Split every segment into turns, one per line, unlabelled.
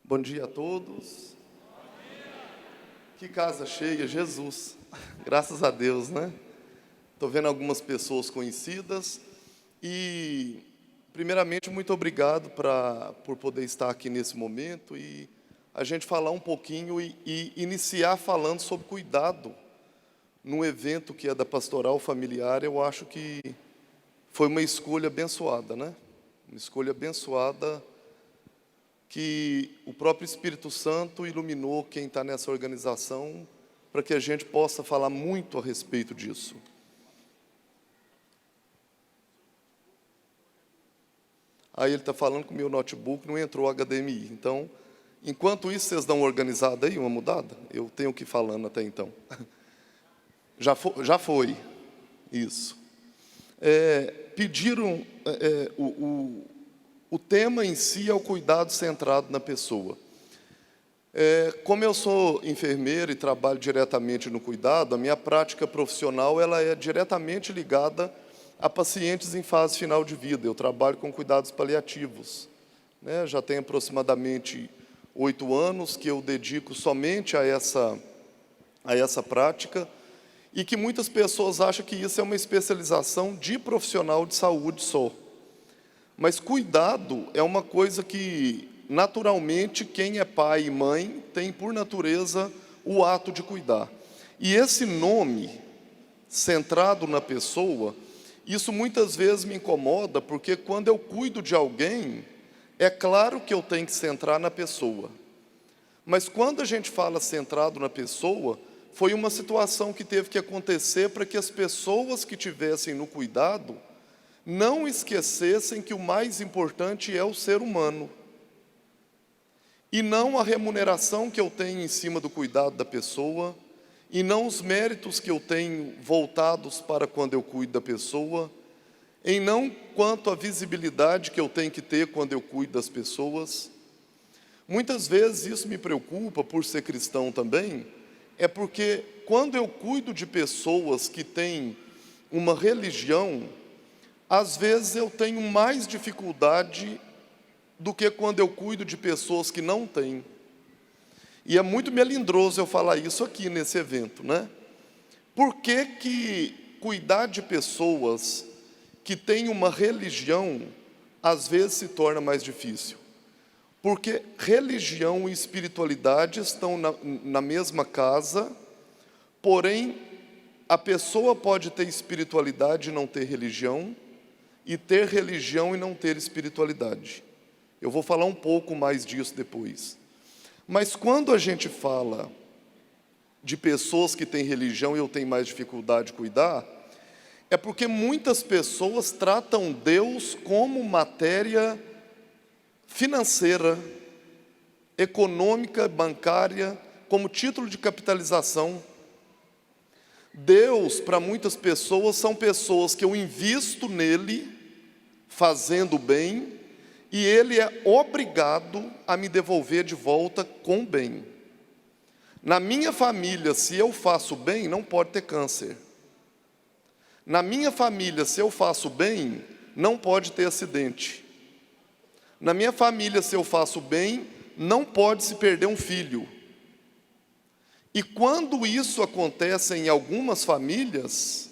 Bom dia a todos. Que casa cheia, Jesus. Graças a Deus, né? Estou vendo algumas pessoas conhecidas e, primeiramente, muito obrigado por poder estar aqui nesse momento e a gente falar um pouquinho e iniciar falando sobre cuidado num evento que é da Pastoral Familiar. Eu acho que foi uma escolha abençoada, né? Uma escolha abençoada que o próprio Espírito Santo iluminou quem está nessa organização para que a gente possa falar muito a respeito disso. Aí ele está falando que o meu notebook não entrou HDMI. Então, enquanto isso, vocês dão uma organizada aí, uma mudada? Eu tenho que ir falando até então. Já foi. Isso. Pediram... O tema em si é o cuidado centrado na pessoa. Como eu sou enfermeiro e trabalho diretamente no cuidado, a minha prática profissional ela é diretamente ligada a pacientes em fase final de vida. Eu trabalho com cuidados paliativos, né? Já tem aproximadamente 8 anos que eu dedico somente a essa prática e que muitas pessoas acham que isso é uma especialização de profissional de saúde só. Mas cuidado é uma coisa que, naturalmente, quem é pai e mãe tem, por natureza, o ato de cuidar. E esse nome, centrado na pessoa, isso muitas vezes me incomoda, porque quando eu cuido de alguém, é claro que eu tenho que centrar na pessoa. Mas quando a gente fala centrado na pessoa, foi uma situação que teve que acontecer para que as pessoas que tivessem no cuidado não esquecessem que o mais importante é o ser humano e não a remuneração que eu tenho em cima do cuidado da pessoa e não os méritos que eu tenho voltados para quando eu cuido da pessoa e não quanto à visibilidade que eu tenho que ter quando eu cuido das pessoas. Muitas vezes isso me preocupa por ser cristão também, é porque quando eu cuido de pessoas que têm uma religião, às vezes eu tenho mais dificuldade do que quando eu cuido de pessoas que não têm. E é muito melindroso eu falar isso aqui nesse evento, né? Por que cuidar de pessoas que têm uma religião, às vezes se torna mais difícil? Porque religião e espiritualidade estão na mesma casa, porém, a pessoa pode ter espiritualidade e não ter religião, e ter religião e não ter espiritualidade. Eu vou falar um pouco mais disso depois. Mas quando a gente fala de pessoas que têm religião e eu tenho mais dificuldade de cuidar, é porque muitas pessoas tratam Deus como matéria financeira, econômica, bancária, como título de capitalização. Deus, para muitas pessoas, são pessoas que eu invisto nele, fazendo bem, e ele é obrigado a me devolver de volta com bem. Na minha família, se eu faço bem, não pode ter câncer. Na minha família, se eu faço bem, não pode ter acidente. Na minha família, se eu faço bem, não pode se perder um filho. E quando isso acontece em algumas famílias,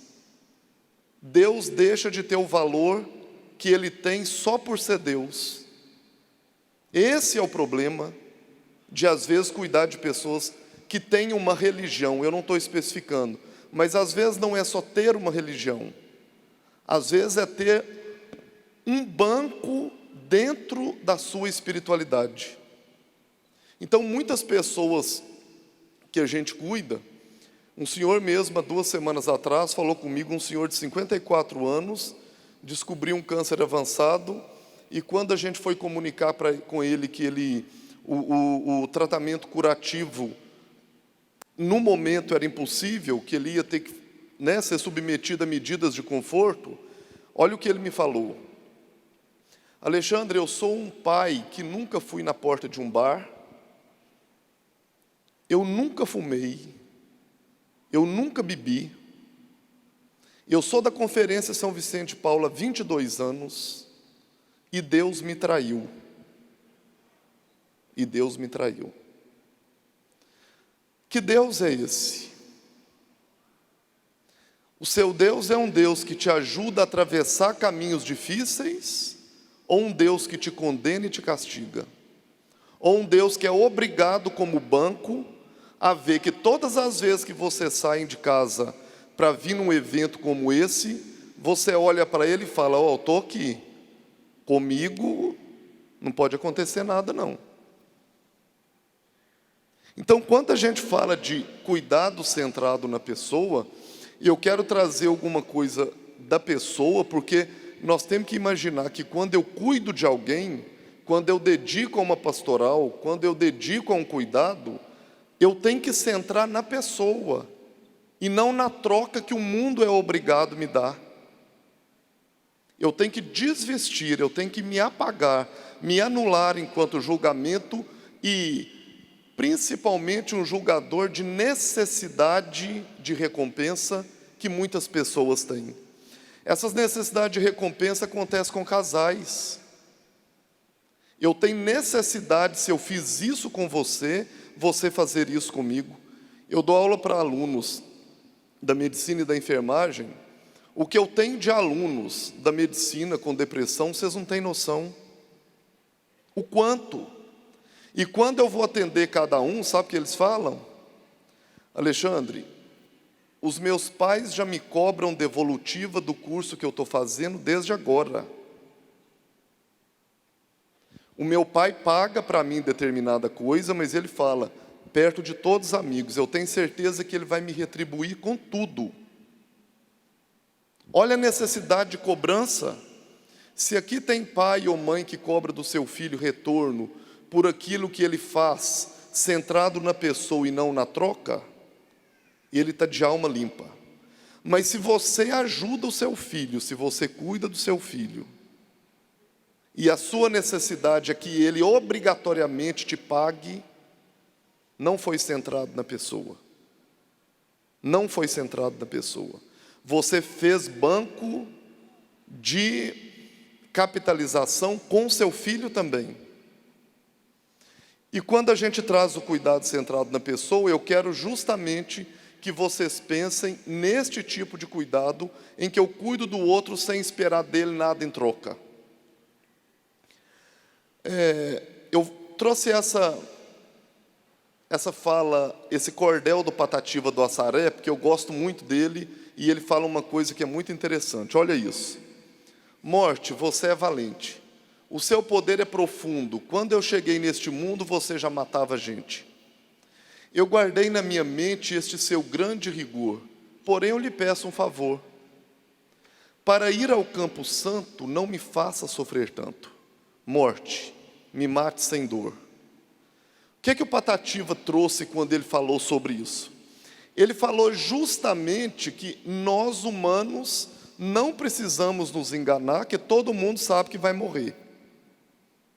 Deus deixa de ter o valor que Ele tem só por ser Deus. Esse é o problema de, às vezes, cuidar de pessoas que têm uma religião. Eu não estou especificando, mas às vezes não é só ter uma religião. Às vezes é ter um banco dentro da sua espiritualidade. Então, muitas pessoas que a gente cuida, um senhor mesmo, há 2 semanas atrás, falou comigo, um senhor de 54 anos, descobriu um câncer avançado, e quando a gente foi comunicar com ele que o tratamento curativo, no momento era impossível, que ele ia ter que, né, ser submetido a medidas de conforto, olha o que ele me falou. Alexandre, eu sou um pai que nunca fui na porta de um bar, eu nunca fumei, eu nunca bebi, eu sou da Conferência São Vicente de Paulo há 22 anos e Deus me traiu. e Deus me traiu. Que Deus é esse? O seu Deus é um Deus que te ajuda a atravessar caminhos difíceis, ou um Deus que te condena e te castiga? Ou um Deus que é obrigado como banco a ver que todas as vezes que você sai de casa para vir num evento como esse, você olha para ele e fala: ó, estou aqui, comigo não pode acontecer nada não. Então, quando a gente fala de cuidado centrado na pessoa, eu quero trazer alguma coisa da pessoa, porque nós temos que imaginar que quando eu cuido de alguém, quando eu dedico a uma pastoral, quando eu dedico a um cuidado, eu tenho que centrar na pessoa, e não na troca que o mundo é obrigado a me dar. Eu tenho que desvestir, eu tenho que me apagar, me anular enquanto julgamento e, principalmente, um julgador de necessidade de recompensa que muitas pessoas têm. Essas necessidades de recompensa acontecem com casais. Eu tenho necessidade, se eu fiz isso com você, você fazer isso comigo. Eu dou aula para alunos da medicina e da enfermagem. O que eu tenho de alunos da medicina com depressão, vocês não têm noção. O quanto. E quando eu vou atender cada um, sabe o que eles falam? Alexandre, os meus pais já me cobram devolutiva do curso que eu estou fazendo desde agora. O meu pai paga para mim determinada coisa, mas ele fala, perto de todos os amigos, eu tenho certeza que ele vai me retribuir com tudo. Olha a necessidade de cobrança. Se aqui tem pai ou mãe que cobra do seu filho retorno por aquilo que ele faz, centrado na pessoa e não na troca, ele está de alma limpa. Mas se você ajuda o seu filho, se você cuida do seu filho, e a sua necessidade é que ele obrigatoriamente te pague, não foi centrado na pessoa. Não foi centrado na pessoa. Você fez banco de capitalização com seu filho também. E quando a gente traz o cuidado centrado na pessoa, eu quero justamente que vocês pensem neste tipo de cuidado, em que eu cuido do outro sem esperar dele nada em troca. Eu trouxe essa fala, esse cordel do Patativa do Assaré, porque eu gosto muito dele, e ele fala uma coisa que é muito interessante. Olha isso. Morte, você é valente. O seu poder é profundo. Quando eu cheguei neste mundo, você já matava gente. Eu guardei na minha mente este seu grande rigor. Porém, eu lhe peço um favor. Para ir ao campo santo, não me faça sofrer tanto. Morte, me mate sem dor. O que é que o Patativa trouxe quando ele falou sobre isso? Ele falou justamente que nós humanos não precisamos nos enganar, que todo mundo sabe que vai morrer.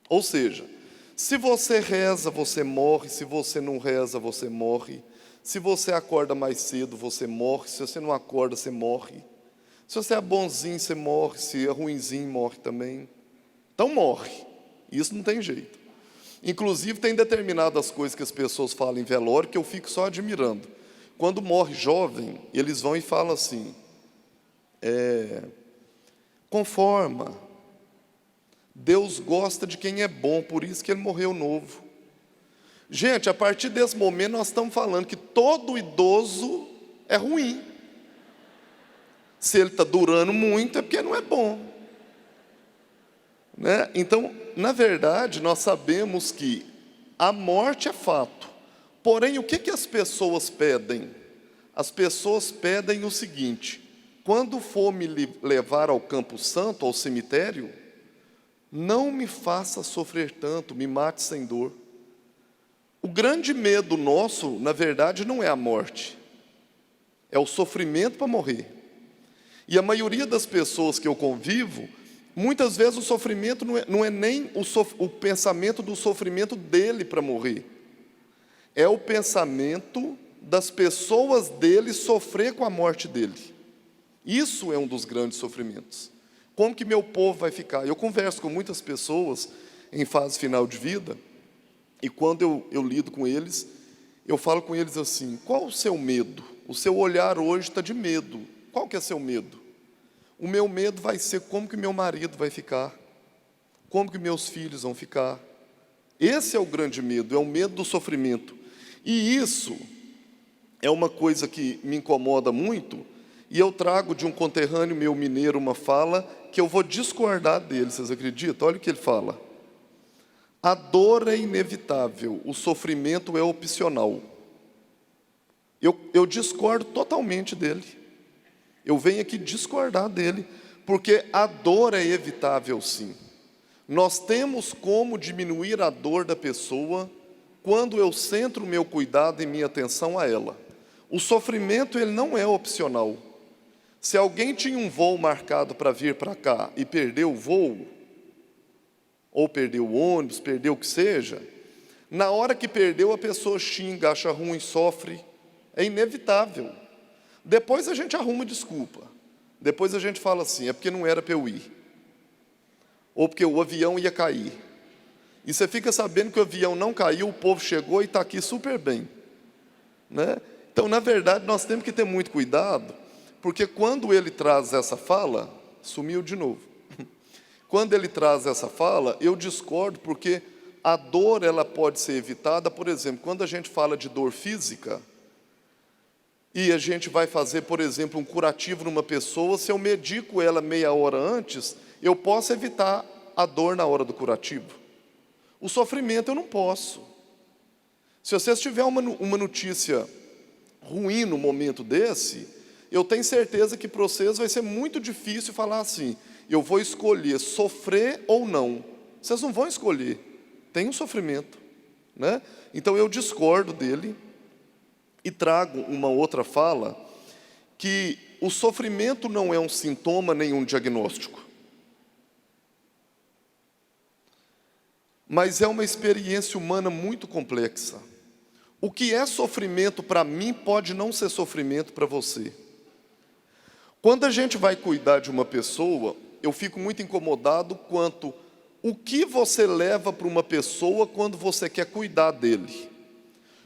Ou seja, se você reza, você morre. Se você não reza, você morre. Se você acorda mais cedo, você morre. Se você não acorda, você morre. Se você é bonzinho, você morre. Se é ruinzinho, morre também. Então morre. Isso não tem jeito. Inclusive, tem determinadas coisas que as pessoas falam em velório que eu fico só admirando. Quando morre jovem, eles vão e falam assim, conforma. Deus gosta de quem é bom, por isso que ele morreu novo. Gente, a partir desse momento nós estamos falando que todo idoso é ruim. Se ele está durando muito é porque não é bom. Né? Então, na verdade, nós sabemos que a morte é fato. Porém, o que as pessoas pedem? As pessoas pedem o seguinte: quando for me levar ao Campo Santo, ao cemitério, não me faça sofrer tanto, me mate sem dor. O grande medo nosso, na verdade, não é a morte, é o sofrimento para morrer. E a maioria das pessoas que eu convivo, muitas vezes o sofrimento não é nem o pensamento do sofrimento dele para morrer. É o pensamento das pessoas dele sofrer com a morte dele. Isso é um dos grandes sofrimentos. Como que meu povo vai ficar? Eu converso com muitas pessoas em fase final de vida, E quando eu lido com eles, eu falo com eles assim: qual o seu medo? O seu olhar hoje está de medo. Qual que é seu medo? O meu medo vai ser como que meu marido vai ficar, como que meus filhos vão ficar. Esse é o grande medo, é o medo do sofrimento. E isso é uma coisa que me incomoda muito, e eu trago de um conterrâneo meu mineiro uma fala que eu vou discordar dele, vocês acreditam? Olha o que ele fala: a dor é inevitável, o sofrimento é opcional. Eu discordo totalmente dele. Eu venho aqui discordar dele, porque a dor é evitável sim. Nós temos como diminuir a dor da pessoa quando eu centro o meu cuidado e minha atenção a ela. O sofrimento, ele não é opcional. Se alguém tinha um voo marcado para vir para cá e perdeu o voo, ou perdeu o ônibus, perdeu o que seja, na hora que perdeu a pessoa xinga, acha ruim, sofre, é inevitável. Depois a gente arruma desculpa, depois a gente fala assim: é porque não era para eu ir, ou porque o avião ia cair. E você fica sabendo que o avião não caiu, o povo chegou e está aqui super bem, né? Então, na verdade, nós temos que ter muito cuidado, porque quando ele traz essa fala, sumiu de novo. Quando ele traz essa fala, eu discordo, porque a dor ela pode ser evitada. Por exemplo, quando a gente fala de dor física, e a gente vai fazer, por exemplo, um curativo numa pessoa, se eu medico ela meia hora antes, eu posso evitar a dor na hora do curativo. O sofrimento eu não posso. Se você tiver uma notícia ruim no momento desse, eu tenho certeza que para vocês vai ser muito difícil falar assim: eu vou escolher sofrer ou não. Vocês não vão escolher, tem um sofrimento, né? Então eu discordo dele e trago uma outra fala, que o sofrimento não é um sintoma nem um diagnóstico, mas é uma experiência humana muito complexa. O que é sofrimento para mim pode não ser sofrimento para você. Quando a gente vai cuidar de uma pessoa, eu fico muito incomodado quanto o que você leva para uma pessoa quando você quer cuidar dele.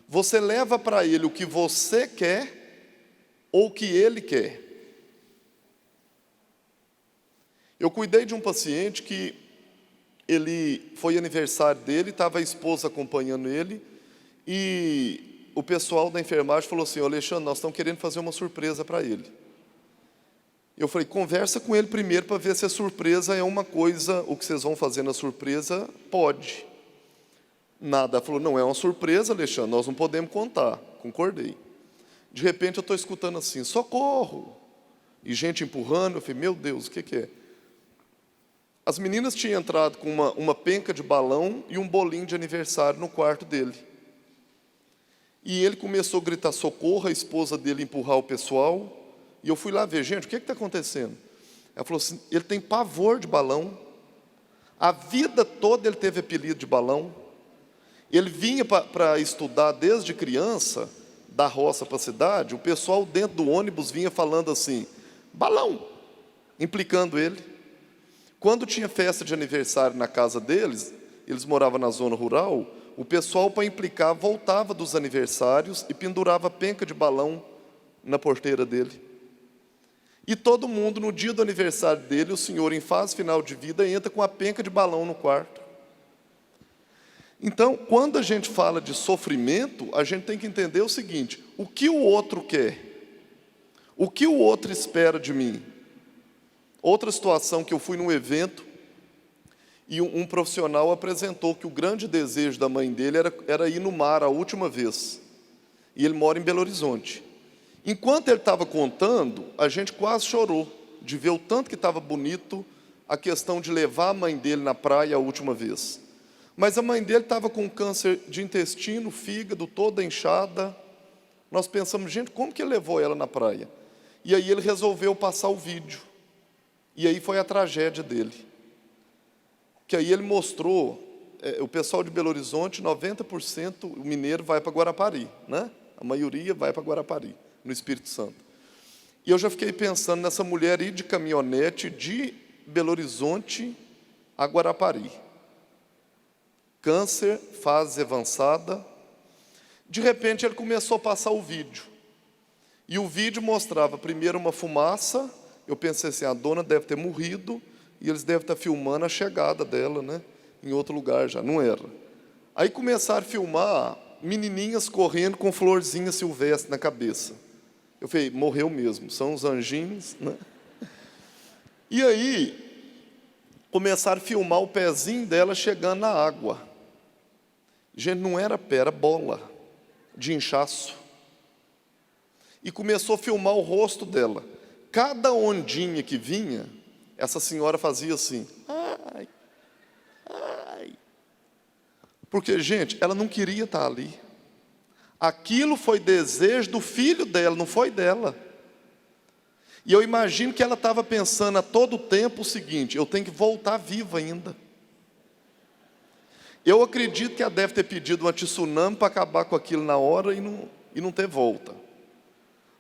Você leva para ele o que você quer ou o que ele quer? Eu cuidei de um paciente que foi aniversário dele, estava a esposa acompanhando ele, e o pessoal da enfermagem falou assim: Alexandre, nós estamos querendo fazer uma surpresa para ele. Eu falei: conversa com ele primeiro para ver se a surpresa é uma coisa, o que vocês vão fazer na surpresa pode. Nada. Falou: não é uma surpresa, Alexandre, nós não podemos contar. Concordei. De repente eu estou escutando assim: socorro! E gente empurrando. Eu falei: meu Deus, o que é? As meninas tinham entrado com uma penca de balão e um bolinho de aniversário no quarto dele. E ele começou a gritar socorro, a esposa dele empurrar o pessoal. E eu fui lá ver: gente, o que está acontecendo? Ela falou assim: ele tem pavor de balão. A vida toda ele teve apelido de balão. Ele vinha para estudar desde criança, da roça para a cidade. O pessoal dentro do ônibus vinha falando assim: balão, implicando ele. Quando tinha festa de aniversário na casa deles, eles moravam na zona rural, o pessoal, para implicar, voltava dos aniversários e pendurava penca de balão na porteira dele. E todo mundo, no dia do aniversário dele, o senhor, em fase final de vida, entra com a penca de balão no quarto. Então, quando a gente fala de sofrimento, a gente tem que entender o seguinte: o que o outro quer? O que o outro espera de mim? Outra situação que eu fui num evento, e um profissional apresentou que o grande desejo da mãe dele era ir no mar a última vez. E ele mora em Belo Horizonte. Enquanto ele estava contando, a gente quase chorou, de ver o tanto que estava bonito a questão de levar a mãe dele na praia a última vez. Mas a mãe dele estava com câncer de intestino, fígado, toda inchada. Nós pensamos: gente, como que ele levou ela na praia? E aí ele resolveu passar o vídeo. E aí foi a tragédia dele. Que aí ele mostrou, o pessoal de Belo Horizonte, 90% o mineiro vai para Guarapari, né? A maioria vai para Guarapari, no Espírito Santo. E eu já fiquei pensando nessa mulher ir de caminhonete de Belo Horizonte a Guarapari. câncer, fase avançada. De repente ele começou a passar o vídeo. E o vídeo mostrava primeiro uma fumaça. Eu pensei assim, a dona deve ter morrido e eles devem estar filmando a chegada dela, né, em outro lugar já. Não era. Aí começaram a filmar menininhas correndo com florzinha silvestre na cabeça. Eu falei, morreu mesmo, são os anjinhos, né? E aí começaram a filmar o pezinho dela chegando na água. Gente, não era pé, era bola de inchaço. E começou a filmar o rosto dela. Cada ondinha que vinha, essa senhora fazia assim. Ai, ai. Porque, gente, ela não queria estar ali. Aquilo foi desejo do filho dela, não foi dela. E eu imagino que ela estava pensando a todo tempo o seguinte, eu tenho que voltar viva ainda. Eu acredito que ela deve ter pedido uma tsunami para acabar com aquilo na hora e não ter volta.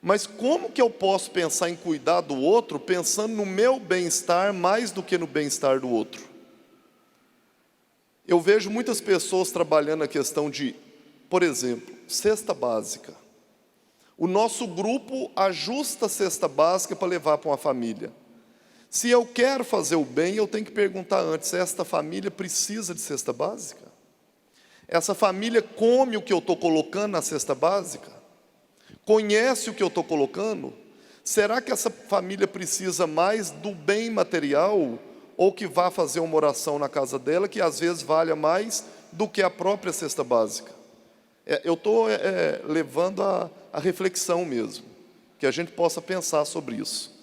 Mas como que eu posso pensar em cuidar do outro pensando no meu bem-estar mais do que no bem-estar do outro? Eu vejo muitas pessoas trabalhando a questão de, por exemplo, cesta básica. O nosso grupo ajusta a cesta básica para levar para uma família. Se eu quero fazer o bem, eu tenho que perguntar antes, esta família precisa de cesta básica? Essa família come o que eu estou colocando na cesta básica? Conhece o que eu estou colocando? Será que essa família precisa mais do bem material ou que vá fazer uma oração na casa dela, que às vezes valha mais do que a própria cesta básica? Eu estou levando a reflexão mesmo, que a gente possa pensar sobre isso.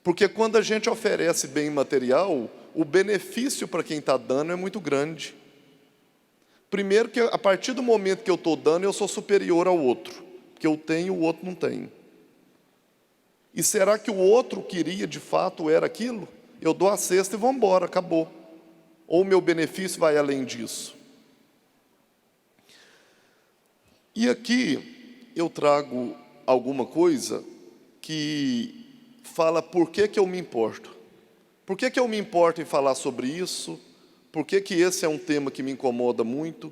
Porque quando a gente oferece bem material, o benefício para quem está dando é muito grande. Primeiro que a partir do momento que eu estou dando, eu sou superior ao outro, porque eu tenho, o outro não tem. E será que o outro queria de fato era aquilo? Eu dou a cesta e vou embora, acabou. Ou o meu benefício vai além disso? E aqui eu trago alguma coisa que fala por que eu me importo. Por que eu me importo em falar sobre isso? Por que esse é um tema que me incomoda muito?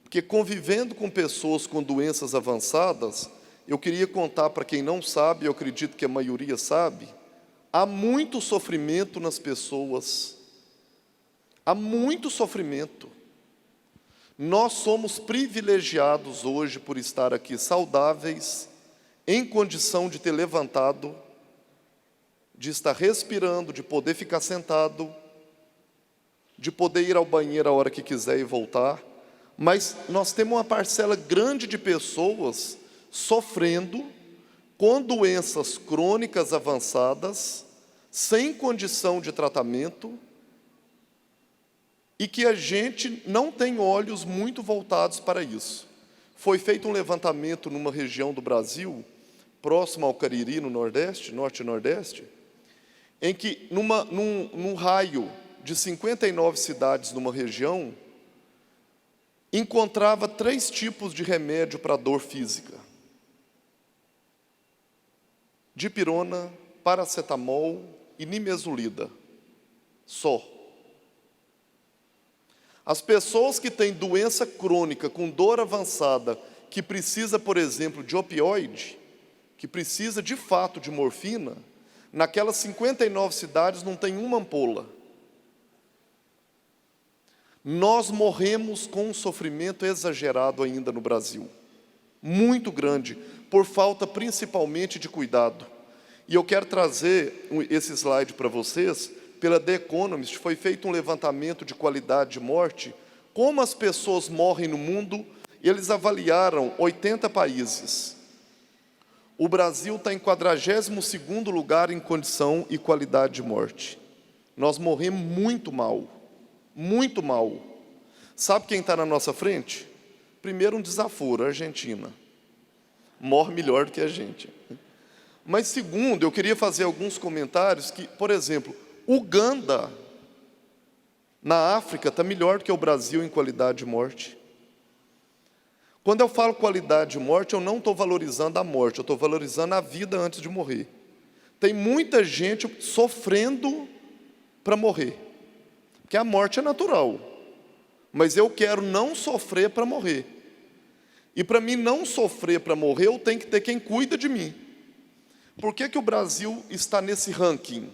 Porque convivendo com pessoas com doenças avançadas, eu queria contar para quem não sabe, eu acredito que a maioria sabe, há muito sofrimento nas pessoas. Há muito sofrimento. Nós somos privilegiados hoje por estar aqui saudáveis, em condição de ter levantado, de estar respirando, de poder ficar sentado, de poder ir ao banheiro a hora que quiser e voltar. Mas nós temos uma parcela grande de pessoas sofrendo com doenças crônicas avançadas, sem condição de tratamento, e que a gente não tem olhos muito voltados para isso. Foi feito um levantamento numa região do Brasil, próximo ao Cariri, no Nordeste, Norte e Nordeste, em que num raio de 59 cidades numa região, encontrava 3 tipos de remédio para dor física: dipirona, paracetamol e nimesulida. Só. As pessoas que têm doença crônica com dor avançada, que precisa, por exemplo, de opioide, que precisa de fato de morfina, naquelas 59 cidades não tem uma ampola. Nós morremos com um sofrimento exagerado ainda no Brasil, muito grande, por falta principalmente de cuidado. E eu quero trazer esse slide para vocês. Pela The Economist foi feito um levantamento de qualidade de morte, como as pessoas morrem no mundo, e eles avaliaram 80 países. O Brasil está em 42º lugar em condição e qualidade de morte. Nós morremos muito mal, muito mal. Sabe quem está na nossa frente? Primeiro, um desaforo, a Argentina. Morre melhor do que a gente. Mas segundo, eu queria fazer alguns comentários que, por exemplo, Uganda, na África, está melhor do que o Brasil em qualidade de morte. Quando eu falo qualidade de morte, eu não estou valorizando a morte, eu estou valorizando a vida antes de morrer. Tem muita gente sofrendo para morrer, porque a morte é natural. mas eu quero não sofrer para morrer. E para mim não sofrer para morrer, eu tenho que ter quem cuida de mim. Por que o Brasil está nesse ranking?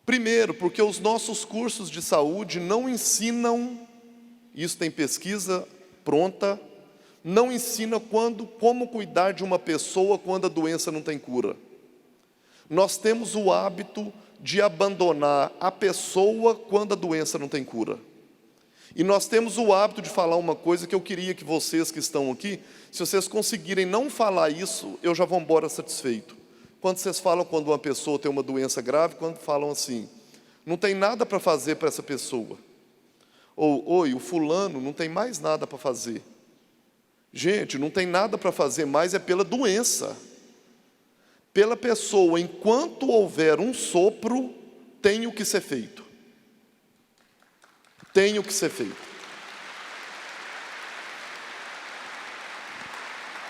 Primeiro, porque os nossos cursos de saúde não ensinam, isso tem pesquisa pronta, não ensina como cuidar de uma pessoa quando a doença não tem cura. Nós temos o hábito de abandonar a pessoa quando a doença não tem cura. E nós temos o hábito de falar uma coisa que eu queria que vocês que estão aqui, se vocês conseguirem não falar isso, eu já vou embora satisfeito. Quando vocês falam quando uma pessoa tem uma doença grave, quando falam assim, não tem nada para fazer para essa pessoa. Ou, oi, o fulano não tem mais nada para fazer. Gente, não tem nada para fazer mais, é pela doença. Pela pessoa, enquanto houver um sopro, tem o que ser feito. Tem o que ser feito.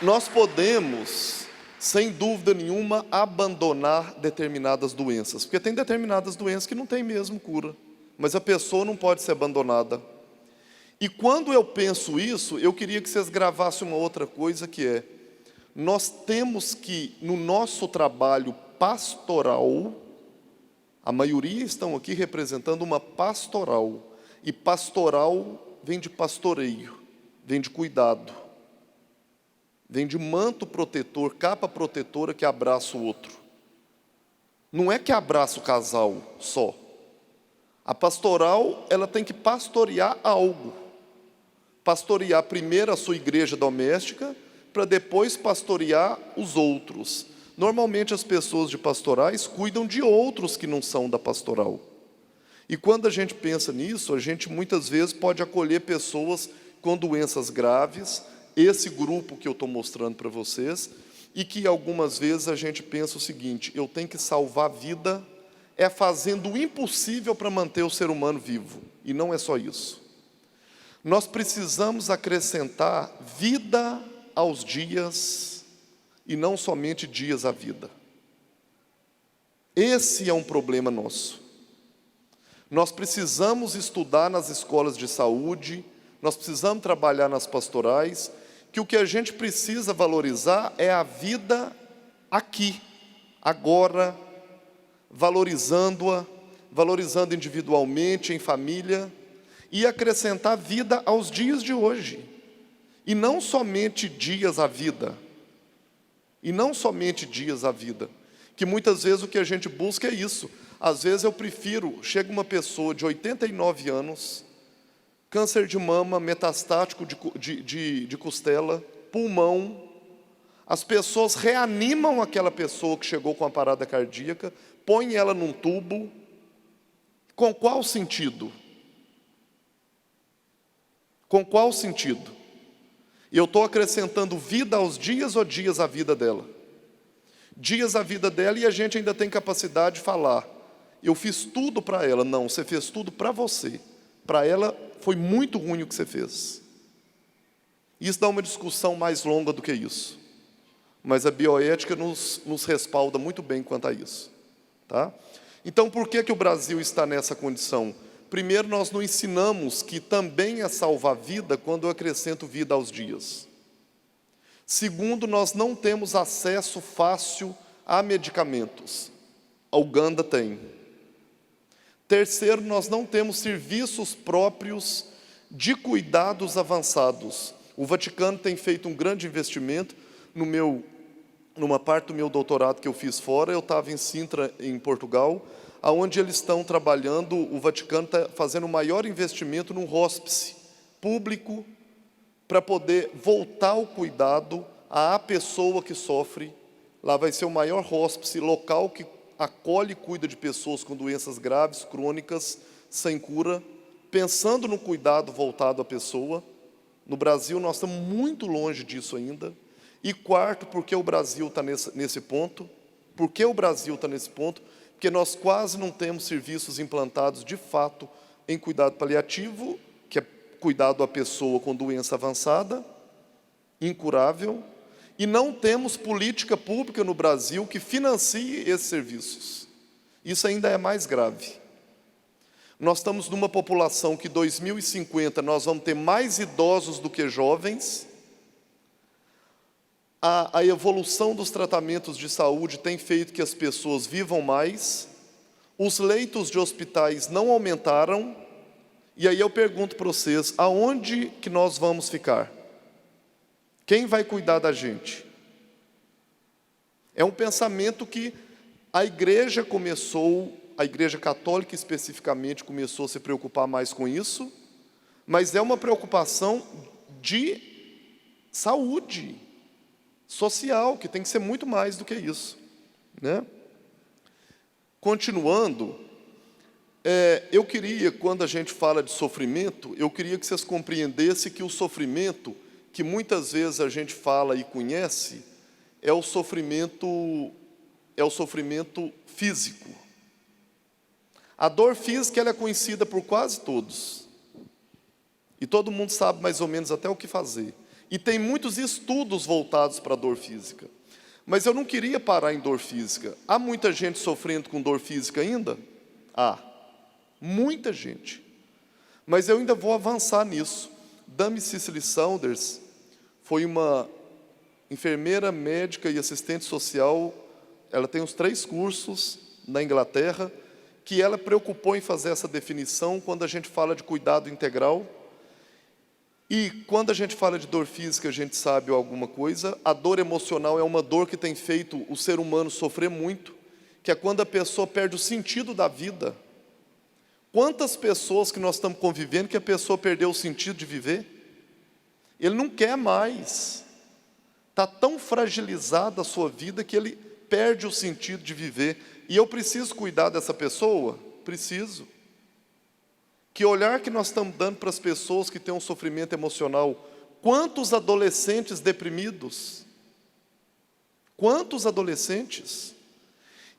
Nós podemos, sem dúvida nenhuma, abandonar determinadas doenças, porque tem determinadas doenças que não tem mesmo cura, mas a pessoa não pode ser abandonada. E quando eu penso isso, eu queria que vocês gravassem uma outra coisa, que é, nós temos que, no nosso trabalho pastoral, a maioria estão aqui representando uma pastoral, e pastoral vem de pastoreio, vem de cuidado, vem de manto protetor, capa protetora que abraça o outro. Não é que abraça o casal só. A pastoral, ela tem que pastorear algo. Pastorear primeiro a sua igreja doméstica, para depois pastorear os outros. Normalmente as pessoas de pastorais cuidam de outros que não são da pastoral. E quando a gente pensa nisso, a gente muitas vezes pode acolher pessoas com doenças graves, esse grupo que eu estou mostrando para vocês, e que algumas vezes a gente pensa o seguinte, eu tenho que salvar a vida, é fazendo o impossível para manter o ser humano vivo. E não é só isso. Nós precisamos acrescentar vida aos dias, e não somente dias à vida. Esse é um problema nosso. Nós precisamos estudar nas escolas de saúde, nós precisamos trabalhar nas pastorais, que o que a gente precisa valorizar é a vida aqui, agora, valorizando-a, valorizando individualmente, em família, e acrescentar vida aos dias de hoje. E não somente dias à vida. E não somente dias à vida. Que muitas vezes o que a gente busca é isso. Às vezes eu prefiro, chega uma pessoa de 89 anos, câncer de mama, metastático de costela, pulmão, as pessoas reanimam aquela pessoa que chegou com a parada cardíaca, põem ela num tubo, com qual sentido? Com qual sentido? E eu estou acrescentando vida aos dias ou dias à vida dela? Dias à vida dela, e a gente ainda tem capacidade de falar, eu fiz tudo para ela. Não, você fez tudo para você. Para ela foi muito ruim o que você fez. Isso dá uma discussão mais longa do que isso. Mas a bioética nos respalda muito bem quanto a isso. Tá? Então, por que o Brasil está nessa condição? Primeiro, nós não ensinamos que também é salvar vida quando eu acrescento vida aos dias. Segundo, nós não temos acesso fácil a medicamentos. A Uganda tem. Terceiro, nós não temos serviços próprios de cuidados avançados. O Vaticano tem feito um grande investimento. Numa parte do meu doutorado que eu fiz fora, eu estava em Sintra, em Portugal, onde eles estão trabalhando, o Vaticano está fazendo o maior investimento num hospice público para poder voltar o cuidado à pessoa que sofre. Lá vai ser o maior hospice local que acolhe e cuida de pessoas com doenças graves, crônicas, sem cura, pensando no cuidado voltado à pessoa. No Brasil, nós estamos muito longe disso ainda. E quarto, por que o Brasil está nesse ponto? Por que o Brasil está nesse ponto? Porque nós quase não temos serviços implantados, de fato, em cuidado paliativo, que é cuidado à pessoa com doença avançada, incurável, e não temos política pública no Brasil que financie esses serviços. Isso ainda é mais grave. Nós estamos numa população que, em 2050, nós vamos ter mais idosos do que jovens. A evolução dos tratamentos de saúde tem feito que as pessoas vivam mais. Os leitos de hospitais não aumentaram. E aí eu pergunto para vocês, aonde que nós vamos ficar? Quem vai cuidar da gente? É um pensamento que a igreja começou, a igreja católica especificamente começou a se preocupar mais com isso, mas é uma preocupação de saúde social, que tem que ser muito mais do que isso, né? Continuando, eu queria, quando a gente fala de sofrimento, eu queria que vocês compreendessem que o sofrimento, que muitas vezes a gente fala e conhece, é o sofrimento físico. A dor física ela é conhecida por quase todos. E todo mundo sabe mais ou menos até o que fazer. E tem muitos estudos voltados para a dor física. Mas eu não queria parar em dor física. Há muita gente sofrendo com dor física ainda? Há. Muita gente. Mas eu ainda vou avançar nisso. Dame Cicely Saunders foi uma enfermeira, médica e assistente social. Ela tem os 3 cursos na Inglaterra, que ela preocupou em fazer essa definição quando a gente fala de cuidado integral. E quando a gente fala de dor física, a gente sabe alguma coisa. A dor emocional é uma dor que tem feito o ser humano sofrer muito, que é quando a pessoa perde o sentido da vida. Quantas pessoas que nós estamos convivendo que a pessoa perdeu o sentido de viver? Ele não quer mais. Está tão fragilizada a sua vida que ele perde o sentido de viver. E eu preciso cuidar dessa pessoa? Preciso. Que olhar que nós estamos dando para as pessoas que têm um sofrimento emocional? Quantos adolescentes deprimidos? Quantos adolescentes?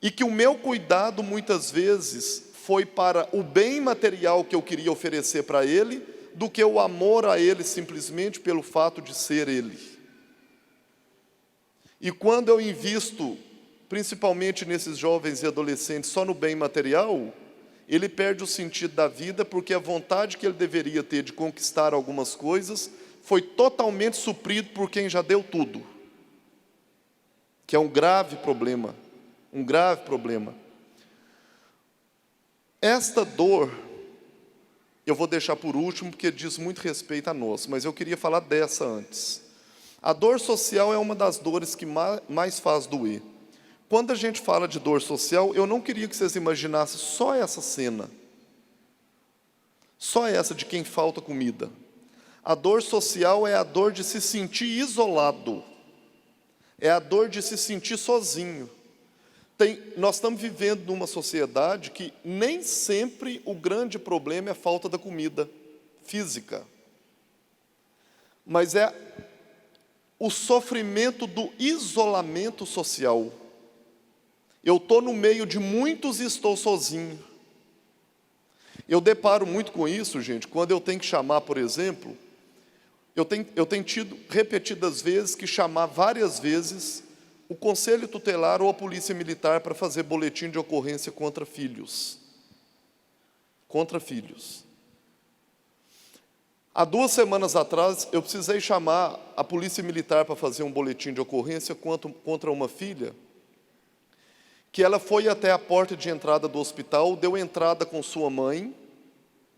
E que o meu cuidado muitas vezes foi para o bem material que eu queria oferecer para ele, do que o amor a ele simplesmente pelo fato de ser ele. E quando eu invisto, principalmente nesses jovens e adolescentes, só no bem material, ele perde o sentido da vida, porque a vontade que ele deveria ter de conquistar algumas coisas foi totalmente suprido por quem já deu tudo. Que é um grave problema, um grave problema. Esta dor, eu vou deixar por último, porque diz muito respeito a nós, mas eu queria falar dessa antes. A dor social é uma das dores que mais faz doer. Quando a gente fala de dor social, eu não queria que vocês imaginassem só essa cena. Só essa de quem falta comida. A dor social é a dor de se sentir isolado. É a dor de se sentir sozinho. Nós estamos vivendo numa sociedade que nem sempre o grande problema é a falta da comida física. Mas é o sofrimento do isolamento social. Eu estou no meio de muitos e estou sozinho. Eu deparo muito com isso, gente, quando eu tenho que chamar, por exemplo, eu tenho tido repetidas vezes que chamar várias vezes o Conselho Tutelar ou a Polícia Militar para fazer boletim de ocorrência contra filhos. Contra filhos. Há 2 semanas atrás, eu precisei chamar a Polícia Militar para fazer um boletim de ocorrência contra uma filha, que ela foi até a porta de entrada do hospital, deu entrada com sua mãe,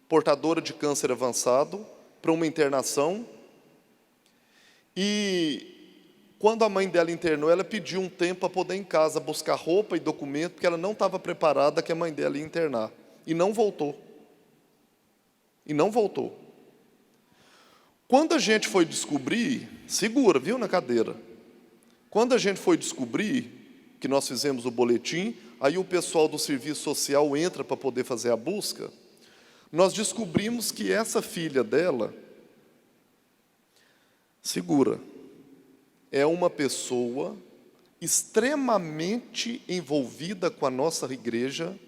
portadora de câncer avançado, para uma internação. E quando a mãe dela internou, ela pediu um tempo para poder ir em casa buscar roupa e documento, porque ela não estava preparada que a mãe dela ia internar. E não voltou. E não voltou. Quando a gente foi descobrir, segura, viu, na cadeira. Quando a gente foi descobrir que nós fizemos o boletim, aí o pessoal do serviço social entra para poder fazer a busca, nós descobrimos que essa filha dela, segura, é uma pessoa extremamente envolvida com a nossa igreja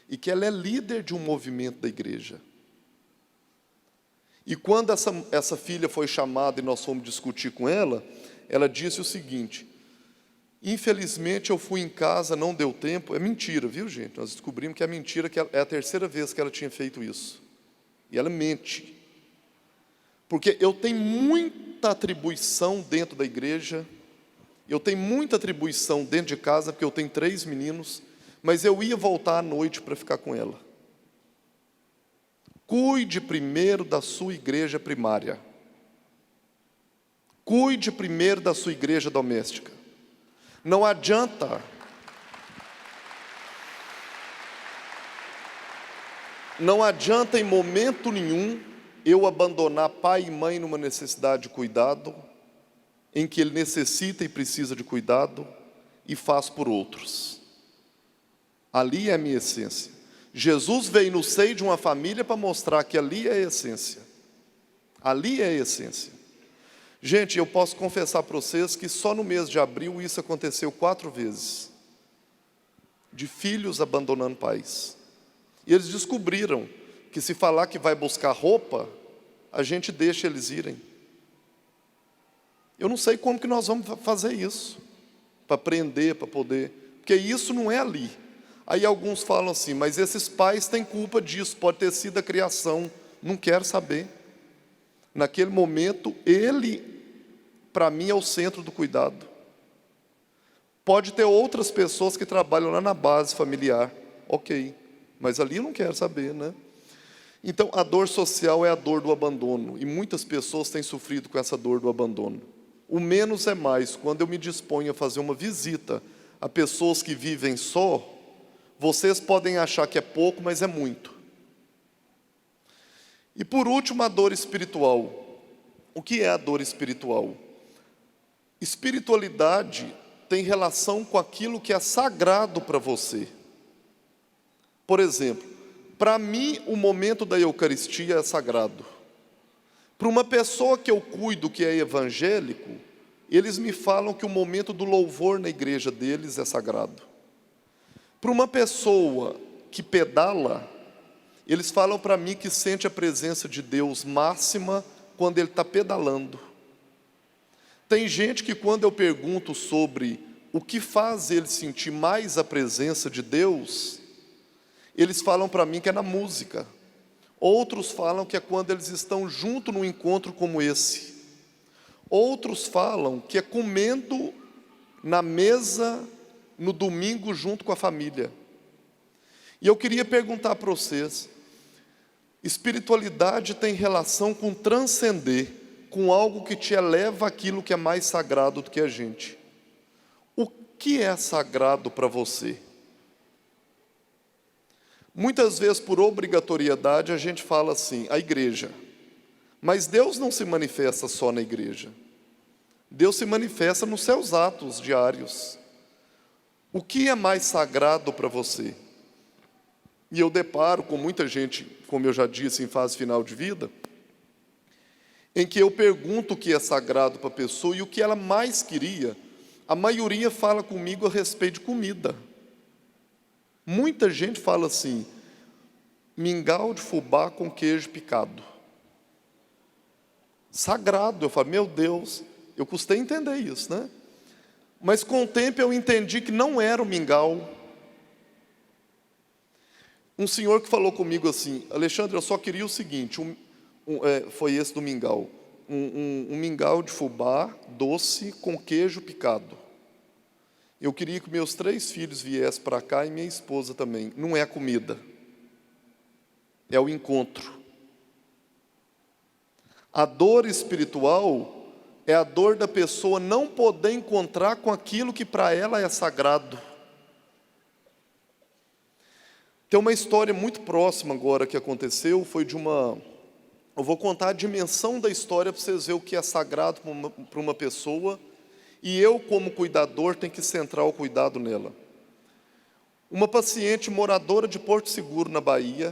e que ela é líder de um movimento da igreja. E quando essa filha foi chamada e nós fomos discutir com ela, ela disse o seguinte: Infelizmente, eu fui em casa, não deu tempo. É mentira, viu, gente? Nós descobrimos que é mentira, que é a terceira vez que ela tinha feito isso. E ela mente. Porque eu tenho muita atribuição dentro da igreja, eu tenho muita atribuição dentro de casa, porque eu tenho 3 meninos, mas eu ia voltar à noite para ficar com ela. Cuide primeiro da sua igreja primária. Cuide primeiro da sua igreja doméstica. Não adianta em momento nenhum eu abandonar pai e mãe numa necessidade de cuidado, em que ele necessita e precisa de cuidado, e faz por outros. Ali é a minha essência. Jesus veio no seio de uma família para mostrar que ali é a essência. Ali é a essência. Gente, eu posso confessar para vocês que só no mês de abril isso aconteceu 4 vezes. De filhos abandonando pais. E eles descobriram que se falar que vai buscar roupa, a gente deixa eles irem. Eu não sei como que nós vamos fazer isso, para aprender, para poder, porque isso não é ali. Aí alguns falam assim, mas esses pais têm culpa disso, pode ter sido a criação, não quero saber. Naquele momento, ele, para mim, é o centro do cuidado. Pode ter outras pessoas que trabalham lá na base familiar, ok, mas ali eu não quero saber, né? Então, a dor social é a dor do abandono, e muitas pessoas têm sofrido com essa dor do abandono. O menos é mais. Quando eu me disponho a fazer uma visita a pessoas que vivem só, vocês podem achar que é pouco, mas é muito. E por último, a dor espiritual. O que é a dor espiritual? Espiritualidade tem relação com aquilo que é sagrado para você. Por exemplo, para mim o momento da Eucaristia é sagrado. Para uma pessoa que eu cuido que é evangélico, eles me falam que o momento do louvor na igreja deles é sagrado. Para uma pessoa que pedala, eles falam para mim que sente a presença de Deus máxima quando ele está pedalando. Tem gente que quando eu pergunto sobre o que faz ele sentir mais a presença de Deus, eles falam para mim que é na música. Outros falam que é quando eles estão junto num encontro como esse. Outros falam que é comendo na mesa no domingo junto com a família. E eu queria perguntar para vocês, espiritualidade tem relação com transcender, com algo que te eleva àquilo que é mais sagrado do que a gente. O que é sagrado para você? Muitas vezes, por obrigatoriedade, a gente fala assim, a igreja. Mas Deus não se manifesta só na igreja. Deus se manifesta nos seus atos diários. O que é mais sagrado para você? E eu deparo com muita gente, como eu já disse, em fase final de vida, em que eu pergunto o que é sagrado para a pessoa e o que ela mais queria. A maioria fala comigo a respeito de comida. Muita gente fala assim, mingau de fubá com queijo picado. Sagrado. Eu falo, meu Deus, eu custei entender isso, né? Mas com o tempo eu entendi que não era o mingau. Um senhor que falou comigo assim, Alexandre, eu só queria o seguinte, foi esse do mingau, um mingau de fubá doce com queijo picado. Eu queria que meus 3 filhos viessem para cá e minha esposa também. Não é a comida, é o encontro. A dor espiritual é a dor da pessoa não poder encontrar com aquilo que para ela é sagrado. Tem uma história muito próxima agora que aconteceu, foi de uma... Eu vou contar a dimensão da história para vocês verem o que é sagrado para uma pessoa, e eu, como cuidador, tenho que centrar o cuidado nela. Uma paciente moradora de Porto Seguro, na Bahia,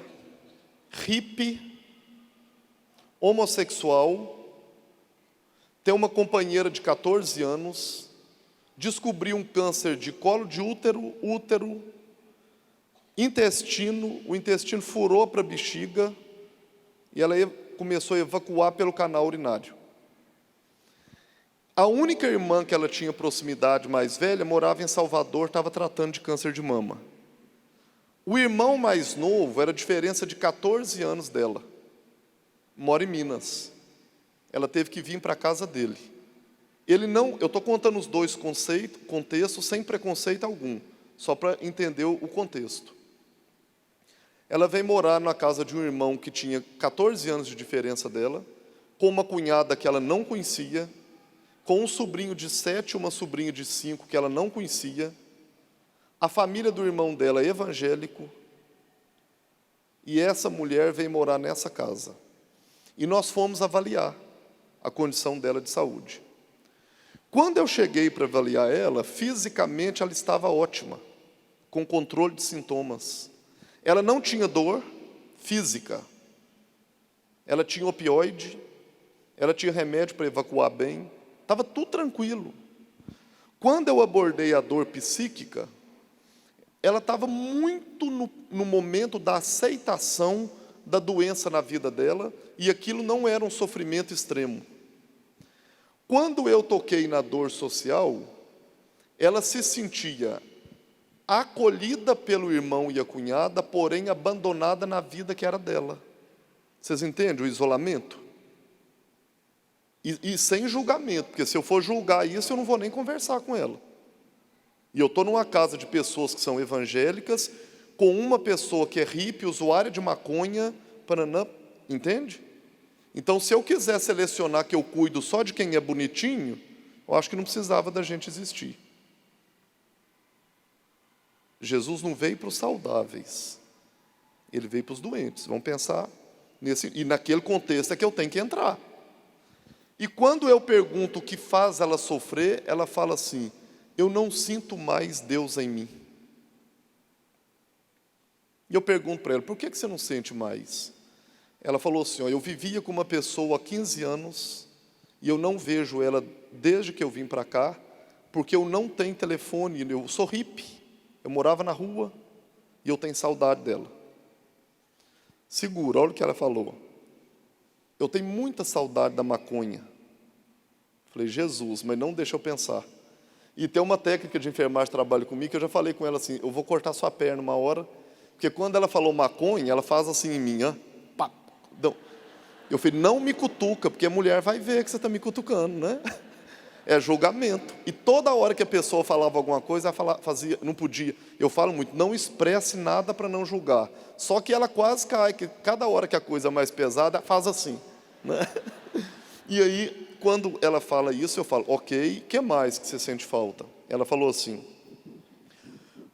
hippie, homossexual, tem uma companheira de 14 anos, descobriu um câncer de colo de útero, intestino, o intestino furou para a bexiga e ela começou a evacuar pelo canal urinário. A única irmã que ela tinha proximidade mais velha morava em Salvador, estava tratando de câncer de mama. O irmão mais novo era a diferença de 14 anos dela. Mora em Minas. Ela teve que vir para a casa dele. Ele não, eu estou contando os dois contextos sem preconceito algum, só para entender o contexto. Ela veio morar na casa de um irmão que tinha 14 anos de diferença dela, com uma cunhada que ela não conhecia, com um sobrinho de 7 e uma sobrinha de 5 que ela não conhecia. A família do irmão dela é evangélico, e essa mulher veio morar nessa casa. E nós fomos avaliar a condição dela de saúde. Quando eu cheguei para avaliar ela, fisicamente ela estava ótima, com controle de sintomas. Ela não tinha dor física, ela tinha opioide, ela tinha remédio para evacuar bem, estava tudo tranquilo. Quando eu abordei a dor psíquica, ela estava muito no momento da aceitação da doença na vida dela, e aquilo não era um sofrimento extremo. Quando eu toquei na dor social, ela se sentia acolhida pelo irmão e a cunhada, porém abandonada na vida que era dela. Vocês entendem o isolamento? E sem julgamento, porque se eu for julgar isso, eu não vou nem conversar com ela. E eu estou numa casa de pessoas que são evangélicas, com uma pessoa que é hippie, usuária de maconha, paranã, entende? Então, se eu quiser selecionar que eu cuido só de quem é bonitinho, eu acho que não precisava da gente existir. Jesus não veio para os saudáveis, ele veio para os doentes. Vamos pensar nesse, e naquele contexto é que eu tenho que entrar. E quando eu pergunto o que faz ela sofrer, ela fala assim: eu não sinto mais Deus em mim. E eu pergunto para ela: por que você não sente mais? Ela falou assim: eu vivia com uma pessoa há 15 anos, e eu não vejo ela desde que eu vim para cá, porque eu não tenho telefone, eu sou hippie, eu morava na rua, e eu tenho saudade dela. Segura, olha o que ela falou: eu tenho muita saudade da maconha. Falei: Jesus, mas não deixa eu pensar. E tem uma técnica de enfermagem que trabalha comigo, que eu já falei com ela assim: eu vou cortar sua perna uma hora, porque quando ela falou maconha, ela faz assim em mim, ó. Pá. Então, eu falei: não me cutuca, porque a mulher vai ver que você está me cutucando, né? É julgamento. E toda hora que a pessoa falava alguma coisa, ela fazia, não podia. Eu falo muito: não expresse nada para não julgar. Só que ela quase cai, que cada hora que a coisa é mais pesada, faz assim, né? E aí, quando ela fala isso, eu falo: ok, o que mais que você sente falta? Ela falou assim: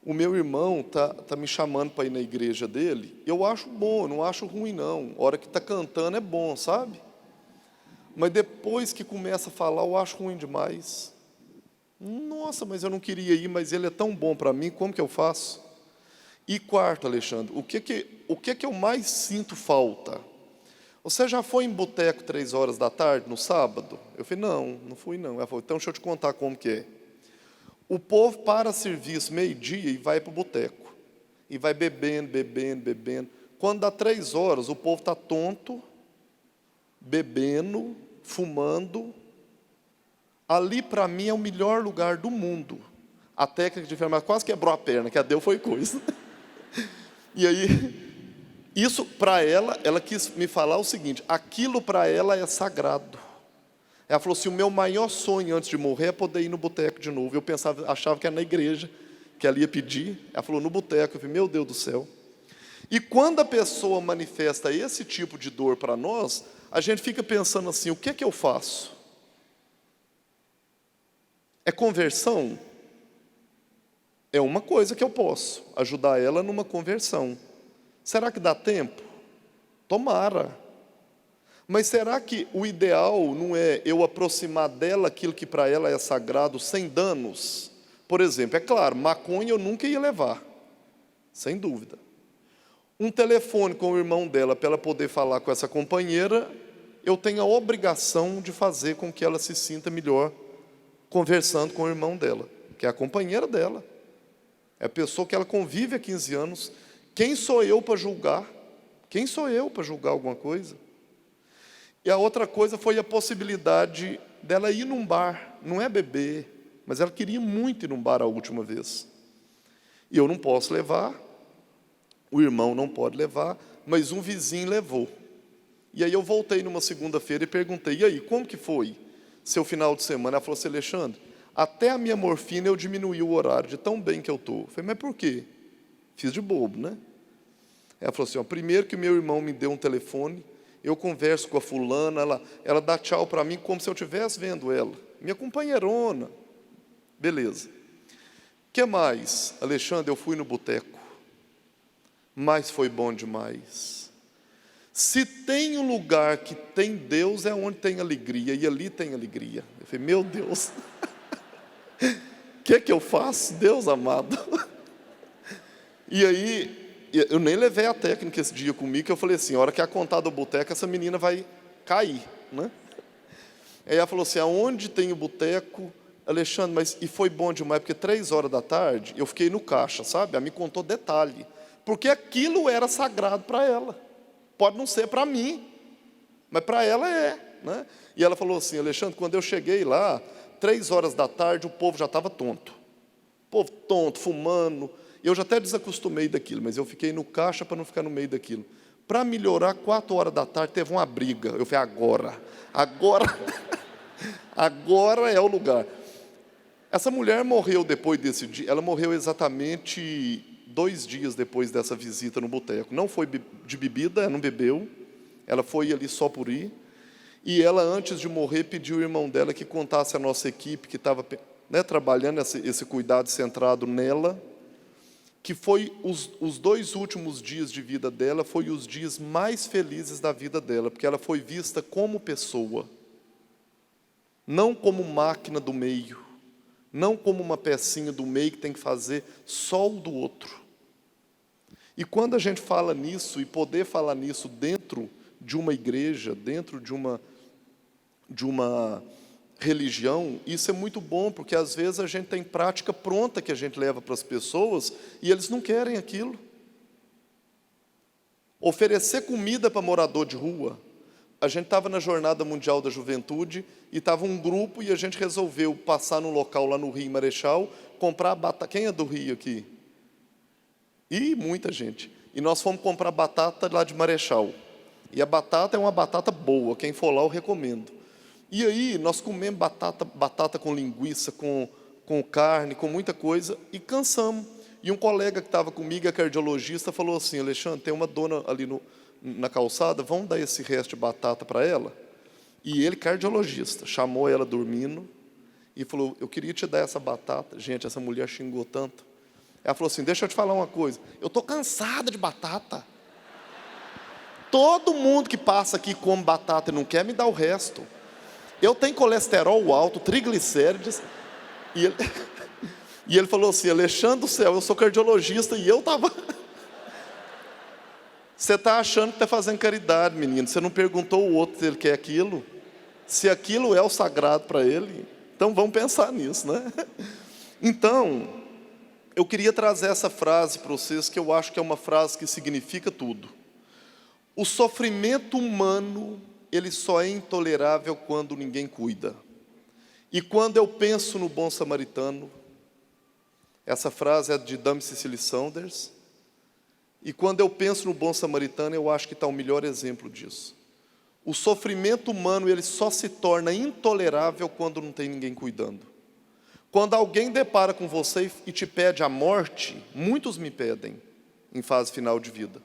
o meu irmão tá me chamando para ir na igreja dele, eu acho bom, eu não acho ruim não, a hora que está cantando é bom, sabe? Mas depois que começa a falar, eu acho ruim demais. Nossa, mas eu não queria ir, mas ele é tão bom para mim, como que eu faço? E quarto, Alexandre, o que eu mais sinto falta? Você já foi em boteco 3 horas da tarde, no sábado? Eu falei: não fui não. Ela falou: então deixa eu te contar como que é. O povo para serviço meio-dia e vai para o boteco. E vai bebendo. Quando dá 3 horas, o povo está tonto, bebendo, fumando. Ali, para mim, é o melhor lugar do mundo. A técnica de enfermagem quase quebrou a perna, que a deu foi coisa. E aí, isso para ela quis me falar o seguinte: aquilo para ela é sagrado. Ela falou assim: o meu maior sonho antes de morrer é poder ir no boteco de novo. Eu achava que era na igreja, que ela ia pedir. Ela falou: no boteco. Eu falei: meu Deus do céu. E quando a pessoa manifesta esse tipo de dor para nós, a gente fica pensando assim: o que é que eu faço? É conversão? É uma coisa que eu posso ajudar ela numa conversão. Será que dá tempo? Tomara. Mas será que o ideal não é eu aproximar dela aquilo que para ela é sagrado, sem danos? Por exemplo, é claro, maconha eu nunca ia levar, sem dúvida. Um telefone com o irmão dela, para ela poder falar com essa companheira, eu tenho a obrigação de fazer com que ela se sinta melhor conversando com o irmão dela, que é a companheira dela. É a pessoa que ela convive há 15 anos. Quem sou eu para julgar? Quem sou eu para julgar alguma coisa? E a outra coisa foi a possibilidade dela ir num bar. não é beber, mas ela queria muito ir num bar a última vez. E eu não posso levar, o irmão não pode levar, mas um vizinho levou. E aí eu voltei numa segunda-feira e perguntei, e aí, como que foi seu final de semana? Ela falou assim, Alexandre, até a minha morfina eu diminuí o horário de tão bem que eu estou. Eu falei, mas por quê? Fiz de bobo, né? Ela falou assim, ó, primeiro que meu irmão me deu um telefone, eu converso com a fulana, ela dá tchau para mim como se eu estivesse vendo ela. Minha companheirona. Beleza. O que mais? Alexandre, eu fui no boteco, mas foi bom demais. Se tem um lugar que tem Deus, é onde tem alegria, e ali tem alegria. Eu falei, meu Deus, o que eu faço? Deus amado. E aí, eu nem levei a técnica esse dia comigo, que eu falei assim, a hora que a contar do boteco, essa menina vai cair, né? Aí ela falou assim, aonde tem o boteco, Alexandre, mas e foi bom demais, porque 3 horas da tarde, eu fiquei no caixa, sabe? Ela me contou detalhe, porque aquilo era sagrado para ela. Pode não ser para mim, mas para ela é, né? E ela falou assim, Alexandre, quando eu cheguei lá, 3 horas da tarde, o povo já estava tonto. O povo tonto, fumando. Eu já até desacostumei daquilo, mas eu fiquei no caixa para não ficar no meio daquilo. Para melhorar, 4 horas da tarde, teve uma briga. Eu falei, agora é o lugar. Essa mulher morreu depois desse dia, ela morreu exatamente 2 dias depois dessa visita no boteco. Não foi de bebida, ela não bebeu, ela foi ali só por ir. E ela, antes de morrer, pediu ao irmão dela que contasse a nossa equipe, que estava, né, trabalhando esse cuidado centrado nela, que foi os 2 últimos dias de vida dela, foi os dias mais felizes da vida dela, porque ela foi vista como pessoa, não como máquina do meio, não como uma pecinha do meio que tem que fazer só o do outro. E quando a gente fala nisso, e poder falar nisso dentro de uma igreja, dentro de uma religião, isso é muito bom, porque às vezes a gente tem prática pronta que a gente leva para as pessoas, e eles não querem aquilo. Oferecer comida para morador de rua. A gente estava na Jornada Mundial da Juventude, e estava um grupo, e a gente resolveu passar num local lá no Rio, em Marechal, comprar batata. Quem é do Rio aqui? E muita gente. E nós fomos comprar batata lá de Marechal. E a batata é uma batata boa, quem for lá eu recomendo. E aí nós comemos batata com linguiça, com carne, com muita coisa, e cansamos. E um colega que estava comigo, é cardiologista, falou assim, Alexandre, tem uma dona ali na calçada, vamos dar esse resto de batata para ela? E ele, cardiologista, chamou ela dormindo e falou, eu queria te dar essa batata. Gente, essa mulher xingou tanto. Ela falou assim, deixa eu te falar uma coisa, eu estou cansada de batata. Todo mundo que passa aqui come batata e não quer me dar o resto. Eu tenho colesterol alto, triglicérides. E ele falou assim, Alexandre do céu, eu sou cardiologista e eu estava... Você está achando que está fazendo caridade, menino. Você não perguntou ao outro se ele quer aquilo. Se aquilo é o sagrado para ele, então vamos pensar nisso, né? Então, eu queria trazer essa frase para vocês, que eu acho que é uma frase que significa tudo. O sofrimento humano, ele só é intolerável quando ninguém cuida. E quando eu penso no bom samaritano, essa frase é de Dame Cecily Saunders, e quando eu penso no bom samaritano, eu acho que está o melhor exemplo disso. O sofrimento humano, ele só se torna intolerável quando não tem ninguém cuidando. Quando alguém depara com você e te pede a morte, muitos me pedem em fase final de vida.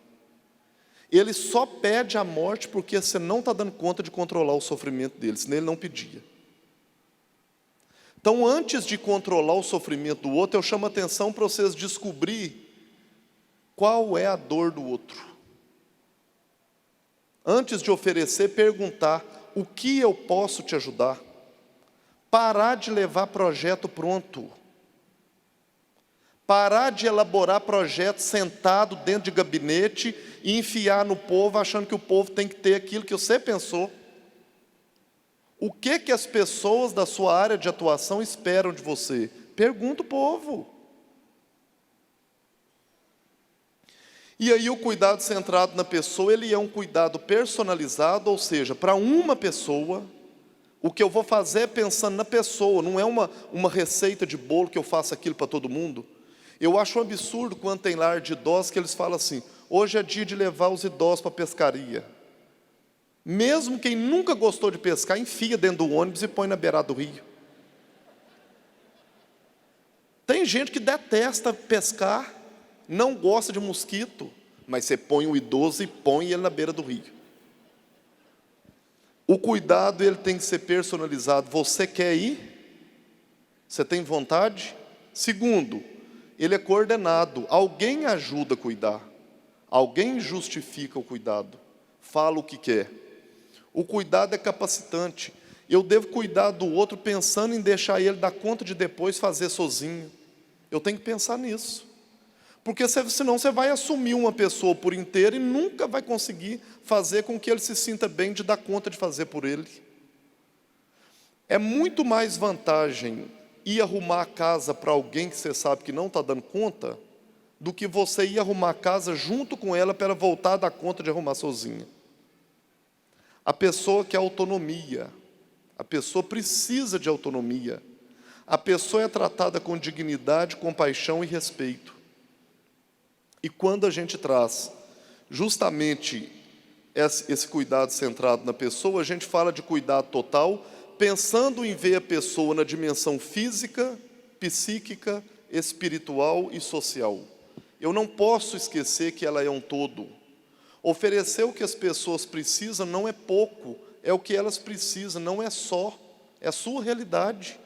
Ele só pede a morte porque você não está dando conta de controlar o sofrimento dele, senão ele não pedia. Então, antes de controlar o sofrimento do outro, eu chamo a atenção para vocês descobrir qual é a dor do outro. Antes de oferecer, perguntar, o que eu posso te ajudar? Parar de levar projeto pronto. Parar de elaborar projeto sentado dentro de gabinete e enfiar no povo, achando que o povo tem que ter aquilo que você pensou. O que as pessoas da sua área de atuação esperam de você? Pergunta o povo. E aí o cuidado centrado na pessoa, ele é um cuidado personalizado, ou seja, para uma pessoa, O que eu vou fazer é pensando na pessoa, não é uma receita de bolo que eu faço aquilo para todo mundo. Eu acho um absurdo quando tem lar de idosos que eles falam assim: hoje é dia de levar os idosos para a pescaria. Mesmo quem nunca gostou de pescar, enfia dentro do ônibus e põe na beirada do rio. Tem gente que detesta pescar, não gosta de mosquito, mas você põe o idoso e põe ele na beira do rio. O cuidado, ele tem que ser personalizado. Você quer ir? Você tem vontade? Segundo, ele é coordenado. Alguém ajuda a cuidar. Alguém justifica o cuidado. Fala o que quer. O cuidado é capacitante. Eu devo cuidar do outro pensando em deixar ele dar conta de depois fazer sozinho. Eu tenho que pensar nisso. Porque senão você vai assumir uma pessoa por inteiro e nunca vai conseguir fazer com que ele se sinta bem de dar conta de fazer por ele. É muito mais vantagem ir arrumar a casa para alguém que você sabe que não está dando conta, do que você ir arrumar a casa junto com ela para ela voltar a dar conta de arrumar sozinha. A pessoa quer autonomia. A pessoa precisa de autonomia. A pessoa é tratada com dignidade, compaixão e respeito. E quando a gente traz justamente esse cuidado centrado na pessoa, a gente fala de cuidado total, pensando em ver a pessoa na dimensão física, psíquica, espiritual e social. Eu não posso esquecer que ela é um todo. Oferecer o que as pessoas precisam não é pouco, é o que elas precisam, não é só, é a sua realidade.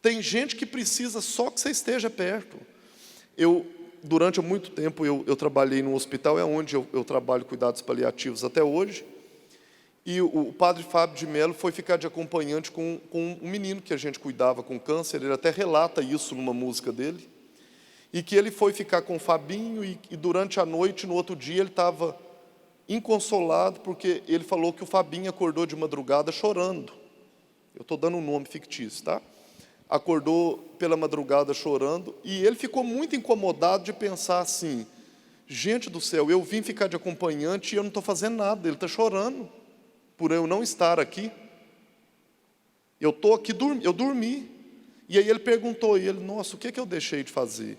Tem gente que precisa só que você esteja perto. Durante muito tempo, eu trabalhei num hospital, é onde eu trabalho cuidados paliativos até hoje, e o padre Fábio de Mello foi ficar de acompanhante com um menino que a gente cuidava com câncer. Ele até relata isso numa música dele, e que ele foi ficar com o Fabinho, e durante a noite, no outro dia, ele estava inconsolado, porque ele falou que o Fabinho acordou de madrugada chorando. Eu estou dando um nome fictício, tá? Acordou pela madrugada chorando, e ele ficou muito incomodado de pensar assim: gente do céu, eu vim ficar de acompanhante e eu não estou fazendo nada, ele está chorando por eu não estar aqui. Eu estou aqui, eu dormi. E aí ele perguntou, nossa, o que é que eu deixei de fazer?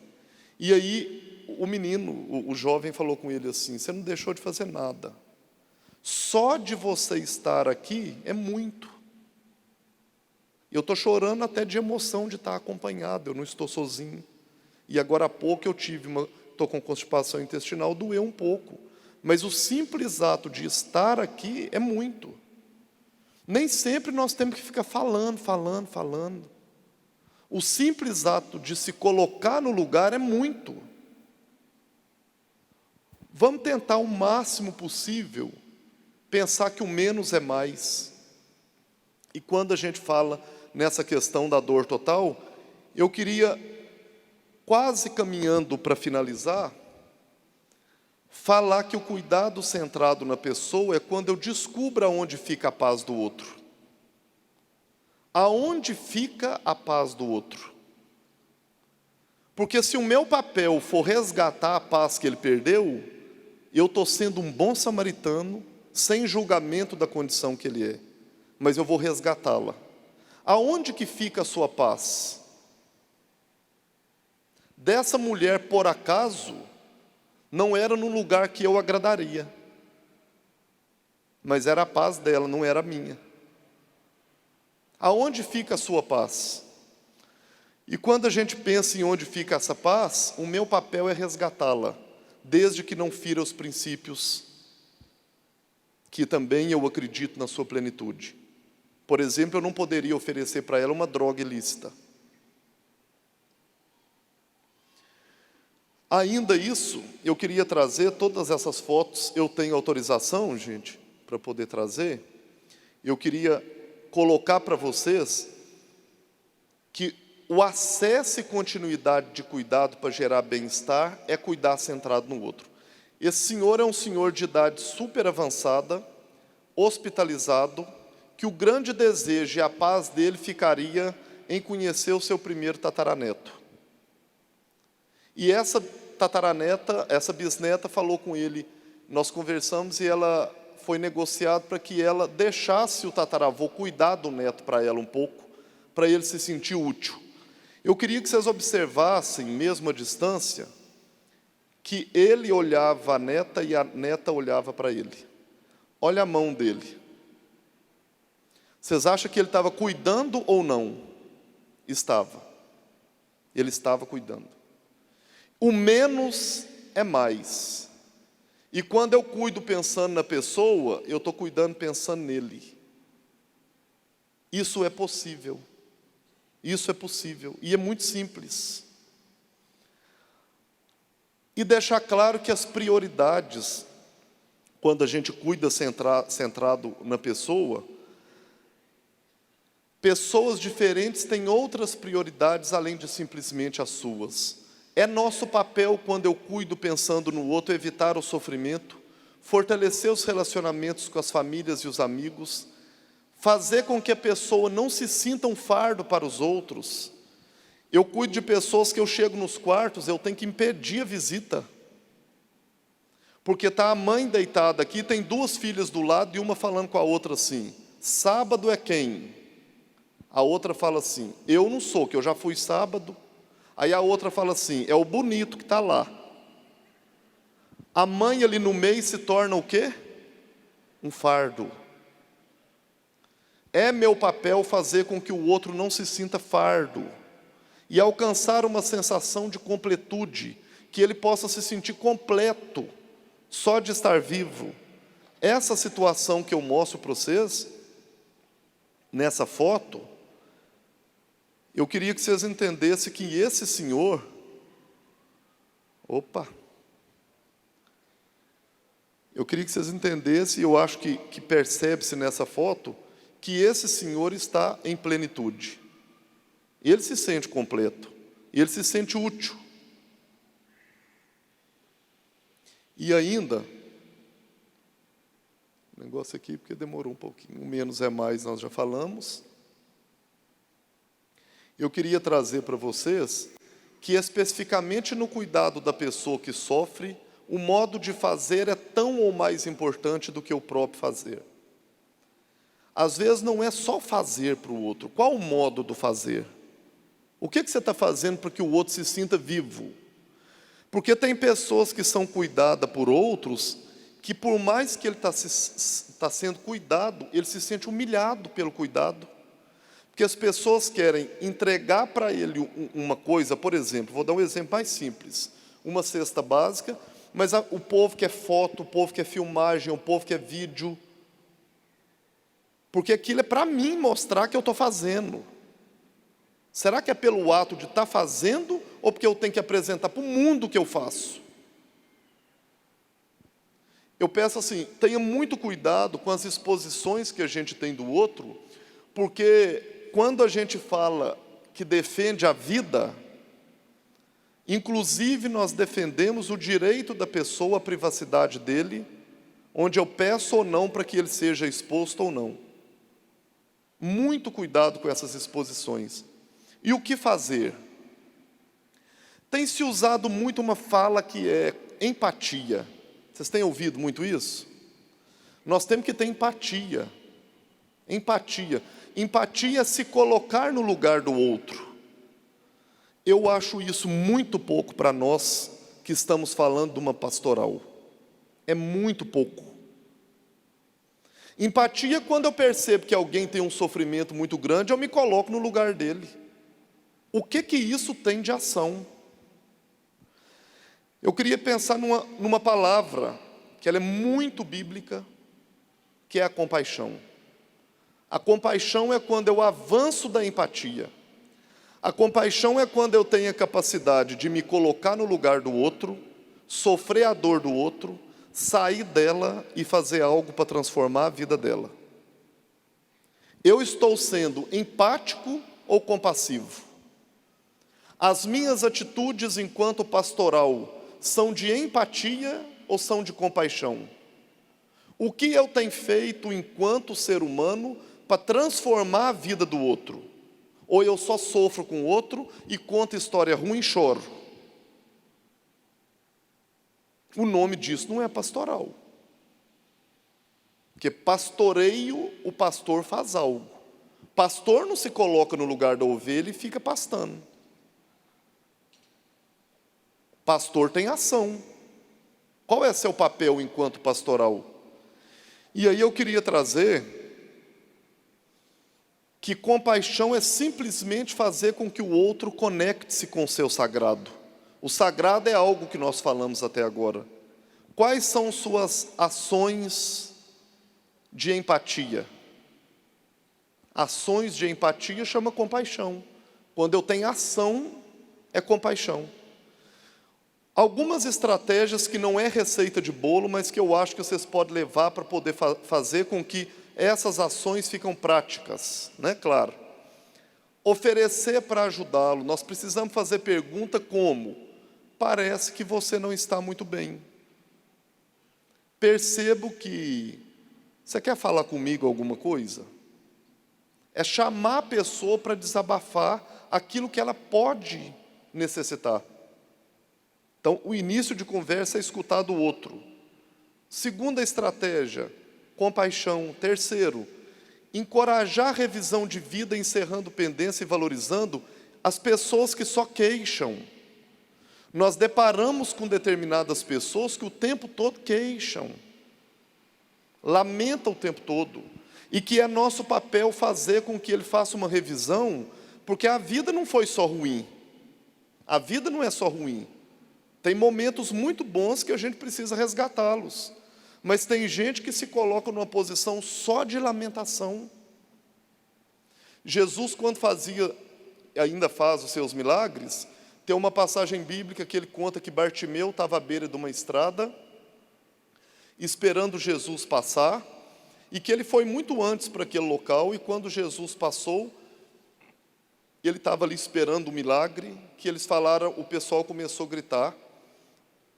E aí o menino, o jovem, falou com ele assim: você não deixou de fazer nada. Só de você estar aqui é muito. Eu estou chorando até de emoção de estar acompanhado, eu não estou sozinho. E agora há pouco eu estou com constipação intestinal, doeu um pouco. Mas o simples ato de estar aqui é muito. Nem sempre nós temos que ficar falando. O simples ato de se colocar no lugar é muito. Vamos tentar o máximo possível pensar que o menos é mais. E quando a gente fala nessa questão da dor total, eu queria, quase caminhando para finalizar, falar que o cuidado centrado na pessoa é quando eu descubro aonde fica a paz do outro. Aonde fica a paz do outro? Porque se o meu papel for resgatar a paz que ele perdeu, eu estou sendo um bom samaritano, sem julgamento da condição que ele é, mas eu vou resgatá-la. Aonde que fica a sua paz? Dessa mulher, por acaso, não era no lugar que eu agradaria, mas era a paz dela, não era a minha. Aonde fica a sua paz? E quando a gente pensa em onde fica essa paz, o meu papel é resgatá-la, desde que não fira os princípios que também eu acredito na sua plenitude. Por exemplo, eu não poderia oferecer para ela uma droga ilícita. Ainda isso, eu queria trazer todas essas fotos. Eu tenho autorização, gente, para poder trazer. Eu queria colocar para vocês que o acesso e continuidade de cuidado para gerar bem-estar é cuidar centrado no outro. Esse senhor é um senhor de idade super avançada, hospitalizado, que o grande desejo e a paz dele ficaria em conhecer o seu primeiro tataraneto. E essa tataraneta, essa bisneta falou com ele, nós conversamos e ela foi negociado para que ela deixasse o tataravô cuidar do neto para ela um pouco, para ele se sentir útil. Eu queria que vocês observassem, mesmo à distância, que ele olhava a neta e a neta olhava para ele. Olha a mão dele. Vocês acham que ele estava cuidando ou não? Estava. Ele estava cuidando. O menos é mais. E quando eu cuido pensando na pessoa, eu estou cuidando pensando nele. Isso é possível. Isso é possível. E é muito simples. E deixar claro que as prioridades, quando a gente cuida centrado na pessoa, pessoas diferentes têm outras prioridades além de simplesmente as suas. É nosso papel, quando eu cuido pensando no outro, evitar o sofrimento, fortalecer os relacionamentos com as famílias e os amigos, fazer com que a pessoa não se sinta um fardo para os outros. Eu cuido de pessoas que eu chego nos quartos, eu tenho que impedir a visita. Porque está a mãe deitada aqui, tem duas filhas do lado e uma falando com a outra assim: sábado é quem? A outra fala assim: eu não sou, que eu já fui sábado. Aí a outra fala assim: é o bonito que está lá. A mãe ali no meio se torna o quê? Um fardo. É meu papel fazer com que o outro não se sinta fardo e alcançar uma sensação de completude, que ele possa se sentir completo só de estar vivo. Essa situação que eu mostro para vocês, nessa foto, eu queria que vocês entendessem que esse senhor, eu queria que vocês entendessem, e eu acho que percebe-se nessa foto, que esse senhor está em plenitude. Ele se sente completo, ele se sente útil. E ainda, negócio aqui, porque demorou um pouquinho, o menos é mais, nós já falamos. Eu queria trazer para vocês que especificamente no cuidado da pessoa que sofre, o modo de fazer é tão ou mais importante do que o próprio fazer. Às vezes não é só fazer para o outro. Qual o modo do fazer? O que você está fazendo para que o outro se sinta vivo? Porque tem pessoas que são cuidadas por outros, que por mais que ele está sendo cuidado, ele se sente humilhado pelo cuidado. Porque as pessoas querem entregar para ele uma coisa, por exemplo, vou dar um exemplo mais simples, uma cesta básica, mas o povo quer foto, o povo quer filmagem, o povo quer vídeo, porque aquilo é para mim mostrar que eu estou fazendo. Será que é pelo ato de estar fazendo, ou porque eu tenho que apresentar para o mundo o que eu faço? Eu peço assim, tenha muito cuidado com as exposições que a gente tem do outro, porque quando a gente fala que defende a vida, inclusive nós defendemos o direito da pessoa à privacidade dele, onde eu peço ou não para que ele seja exposto ou não. Muito cuidado com essas exposições. E o que fazer? Tem se usado muito uma fala que é empatia. Vocês têm ouvido muito isso? Nós temos que ter empatia. Empatia. Empatia é se colocar no lugar do outro. Eu acho isso muito pouco para nós que estamos falando de uma pastoral. É muito pouco. Empatia, quando eu percebo que alguém tem um sofrimento muito grande, eu me coloco no lugar dele. O que isso tem de ação? Eu queria pensar numa palavra, que ela é muito bíblica, que é a compaixão. A compaixão é quando eu avanço da empatia. A compaixão é quando eu tenho a capacidade de me colocar no lugar do outro, sofrer a dor do outro, sair dela e fazer algo para transformar a vida dela. Eu estou sendo empático ou compassivo? As minhas atitudes enquanto pastoral são de empatia ou são de compaixão? O que eu tenho feito enquanto ser humano para transformar a vida do outro? Ou eu só sofro com o outro e conto história ruim e choro? O nome disso não é pastoral. Porque pastoreio, o pastor faz algo. Pastor não se coloca no lugar da ovelha e fica pastando. Pastor tem ação. Qual é seu papel enquanto pastoral? E aí eu queria trazer que compaixão é simplesmente fazer com que o outro conecte-se com o seu sagrado. O sagrado é algo que nós falamos até agora. Quais são suas ações de empatia? Ações de empatia chama compaixão. Quando eu tenho ação, é compaixão. Algumas estratégias que não é receita de bolo, mas que eu acho que vocês podem levar para poder fazer com que essas ações fiquem práticas, né? Claro. Oferecer para ajudá-lo. Nós precisamos fazer pergunta como: parece que você não está muito bem. Percebo que você quer falar comigo alguma coisa? É chamar a pessoa para desabafar aquilo que ela pode necessitar. Então, o início de conversa é escutar do outro. Segunda estratégia, compaixão. Terceiro, encorajar a revisão de vida, encerrando pendência e valorizando as pessoas que só queixam. Nós deparamos com determinadas pessoas que o tempo todo queixam, lamentam o tempo todo, e que é nosso papel fazer com que ele faça uma revisão, porque a vida não foi só ruim. A vida não é só ruim. Tem momentos muito bons que a gente precisa resgatá-los. Mas tem gente que se coloca numa posição só de lamentação. Jesus, quando fazia, ainda faz os seus milagres, tem uma passagem bíblica que ele conta que Bartimeu estava à beira de uma estrada, esperando Jesus passar, e que ele foi muito antes para aquele local, e quando Jesus passou, ele estava ali esperando o milagre, que eles falaram, o pessoal começou a gritar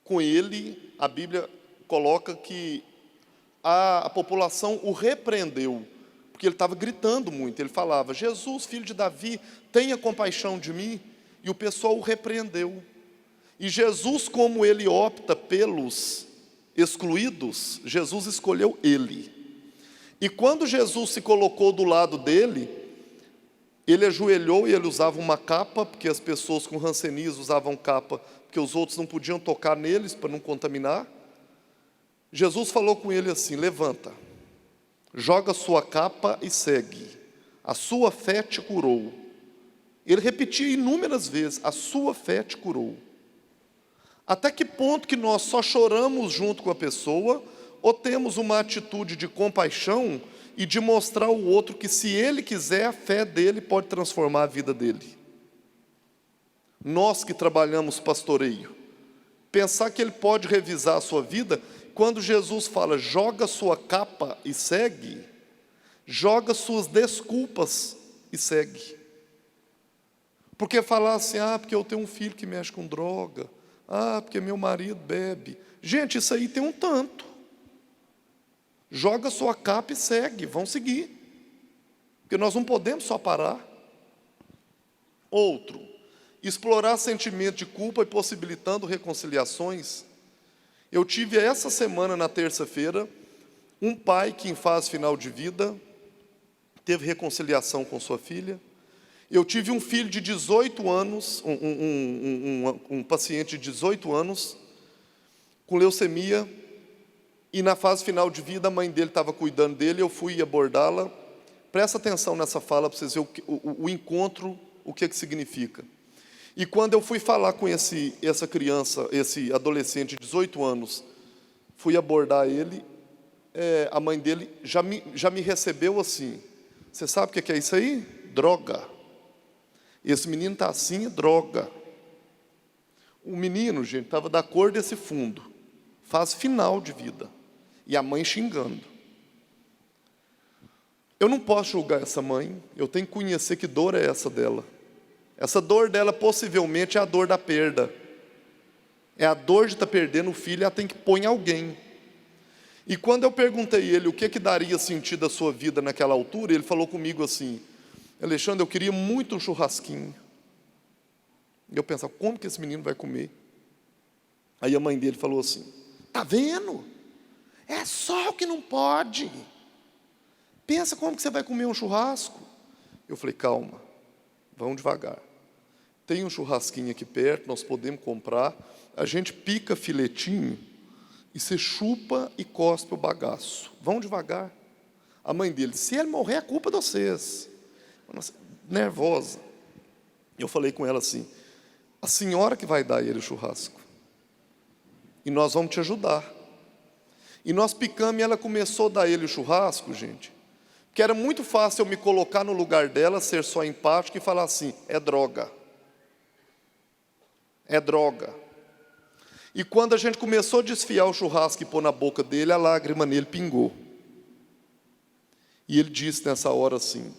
com ele. A Bíblia coloca que a população o repreendeu, porque ele estava gritando muito. Ele falava: Jesus, filho de Davi, tenha compaixão de mim. E o pessoal o repreendeu. E Jesus, como ele opta pelos excluídos, Jesus escolheu ele. E quando Jesus se colocou do lado dele, ele ajoelhou e ele usava uma capa, porque as pessoas com hanseníase usavam capa, porque os outros não podiam tocar neles para não contaminar. Jesus falou com ele assim: levanta, joga sua capa e segue, a sua fé te curou. Ele repetia inúmeras vezes: a sua fé te curou. Até que ponto que nós só choramos junto com a pessoa, ou temos uma atitude de compaixão e de mostrar ao outro que, se ele quiser, a fé dele pode transformar a vida dele? Nós que trabalhamos pastoreio, pensar que ele pode revisar a sua vida, quando Jesus fala: joga sua capa e segue, joga suas desculpas e segue. Porque falar assim: porque eu tenho um filho que mexe com droga, porque meu marido bebe. Gente, isso aí tem um tanto. Joga sua capa e segue, vão seguir. Porque nós não podemos só parar. Outro, explorar sentimento de culpa e possibilitando reconciliações. Eu tive essa semana, na terça-feira, um pai que em fase final de vida teve reconciliação com sua filha. Eu tive um filho de 18 anos, um paciente de 18 anos, com leucemia, e na fase final de vida a mãe dele estava cuidando dele, eu fui abordá-la. Presta atenção nessa fala para vocês verem o encontro, o que significa. E quando eu fui falar com essa criança, esse adolescente de 18 anos, fui abordar ele, a mãe dele já me recebeu assim: você sabe o que é isso aí? Droga. Esse menino está assim, droga. O menino, gente, estava da cor desse fundo, fase final de vida, e a mãe xingando. Eu não posso julgar essa mãe, eu tenho que conhecer que dor é essa dela. Essa dor dela possivelmente é a dor da perda. É a dor de estar perdendo o filho, ela tem que pôr em alguém. E quando eu perguntei a ele o que daria sentido à sua vida naquela altura, ele falou comigo assim: Alexandre, eu queria muito um churrasquinho. E eu pensava: como que esse menino vai comer? Aí a mãe dele falou assim: tá vendo? É só o que não pode. Pensa como que você vai comer um churrasco. Eu falei, calma, vamos devagar. Tem um churrasquinho aqui perto, nós podemos comprar. A gente pica filetinho e você chupa e cospe o bagaço. Vão devagar. A mãe dele, se ele morrer, é culpa de vocês. Nossa, nervosa. Eu falei com ela assim, a senhora que vai dar ele o churrasco. E nós vamos te ajudar. E nós picamos e ela começou a dar ele o churrasco, gente. Porque era muito fácil eu me colocar no lugar dela, ser só empático e falar assim, é droga. É droga. E quando a gente começou a desfiar o churrasco e pôr na boca dele, a lágrima nele pingou. E ele disse nessa hora assim,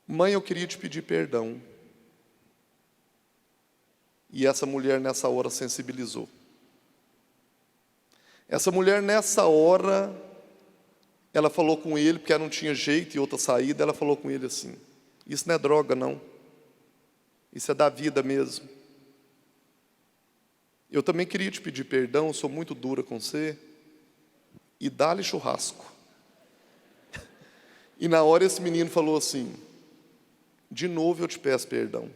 mãe, eu queria te pedir perdão. E essa mulher nessa hora sensibilizou. Essa mulher nessa hora, ela falou com ele, porque ela não tinha jeito e outra saída, ela falou com ele assim, isso não é droga não, isso é da vida mesmo. Eu também queria te pedir perdão, sou muito dura com você, e dá-lhe churrasco. E na hora esse menino falou assim, de novo eu te peço perdão,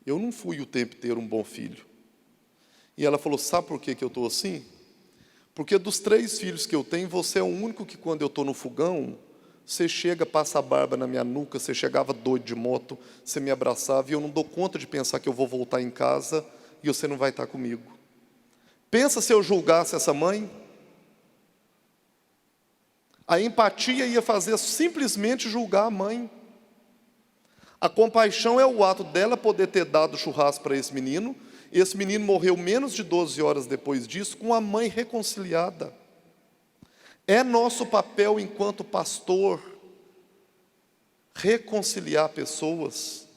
eu não fui o tempo inteiro um bom filho. E ela falou, sabe por que eu estou assim? Porque dos 3 filhos que eu tenho, você é o único que quando eu estou no fogão, você chega, passa a barba na minha nuca, você chegava doido de moto, você me abraçava, e eu não dou conta de pensar que eu vou voltar em casa e você não vai estar comigo. Pensa se eu julgasse essa mãe? A empatia ia fazer simplesmente julgar a mãe. A compaixão é o ato dela poder ter dado churrasco para esse menino. Esse menino morreu menos de 12 horas depois disso, com a mãe reconciliada. É nosso papel enquanto pastor reconciliar pessoas.